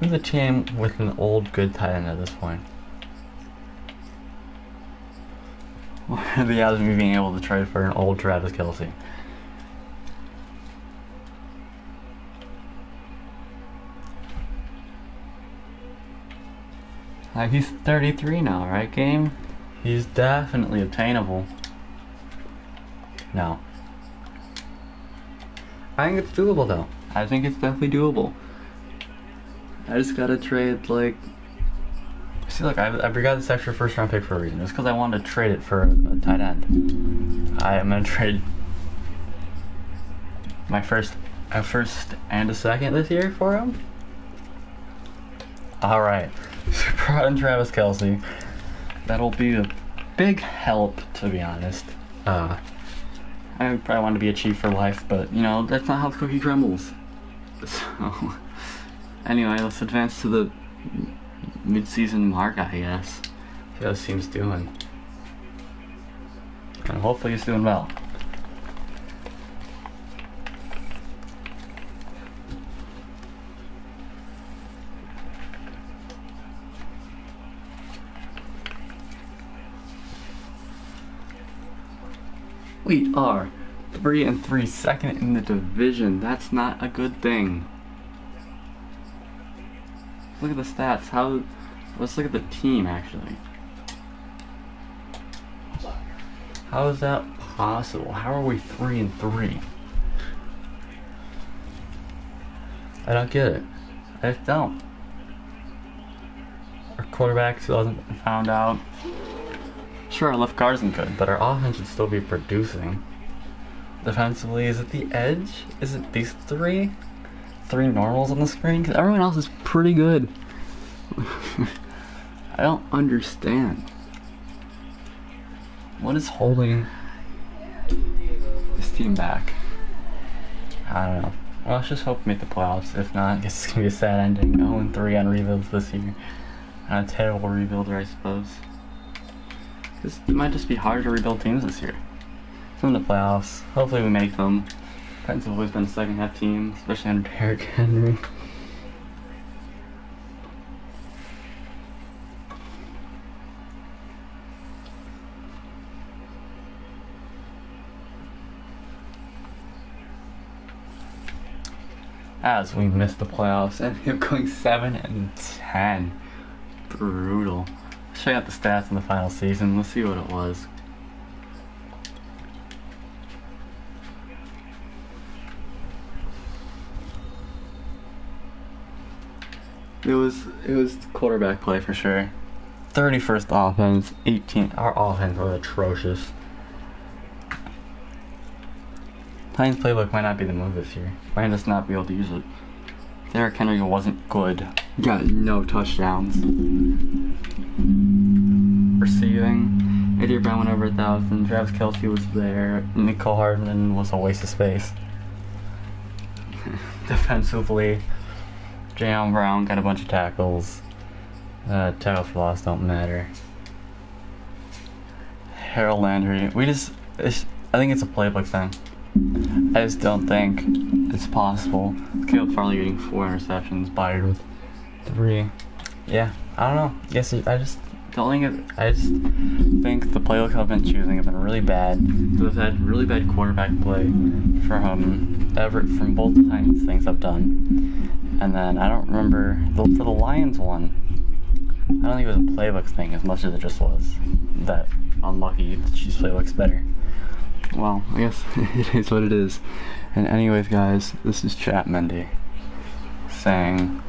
Who's a team with an old good tight end at this point? What are the odds of me being able to trade for an old Travis Kelce? He's 33 now, right, game? He's definitely obtainable. No. I think it's doable, though. I think it's definitely doable. I just gotta trade, like... See, look, I got this extra first round pick for a reason. It's because I wanted to trade it for a tight end. I am gonna trade my first and a second this year for him. Alright. Super and Travis Kelce. That'll be a big help, to be honest. I probably want to be a Chief for life, but, you know, that's not how the cookie crumbles. So... Anyway, let's advance to the mid-season mark, I guess. See how this team's doing. And hopefully it's doing well. We are 3-3, second in the division. That's not a good thing. Look at the stats. Let's look at the team, actually. How is that possible? How are we 3-3? I don't get it. I just don't. Our quarterback still hasn't been found out. Sure, our left guard's good, but our offense should still be producing. Defensively, is it the edge? Is it these three normals on the screen? Because everyone else is pretty good. I don't understand. What is holding this team back? I don't know. Well, let's just hope we make the playoffs. If not, I guess it's going to be a sad ending. 0-3 on rebuilds this year. And a terrible rebuilder, I suppose. Because it might just be hard to rebuild teams this year. So in the playoffs, hopefully we make them. Titans have always been a second half team, especially under Derrick Henry. as we missed the playoffs and him going 7-10. Brutal. Check out the stats in the final season. Let's see what it was. It was quarterback play for sure. 31st offense, 18. Our offense was atrocious. Titans playbook might not be the move this year. Might just not be able to use it. Derrick Henry wasn't good. Got no touchdowns. Receiving, AJ Brown went over 1,000. Travis Kelce was there. Nicole Hardman was a waste of space. Defensively, Jaylen Brown got a bunch of tackles. Tackles for loss don't matter. Harold Landry, I think it's a playbook thing. I just don't think it's possible. Caleb Farley getting 4 interceptions, Byard with 3. Yeah, I don't know. I just think the playbook I've been choosing have been really bad. So I've had really bad quarterback play from both the Titans things I've done. And then I don't remember for the Lions one. I don't think it was a playbook thing as much as it just was that unlucky to choose playbooks better. Well, I guess it is what it is. And anyways, guys, this is Chatmendy saying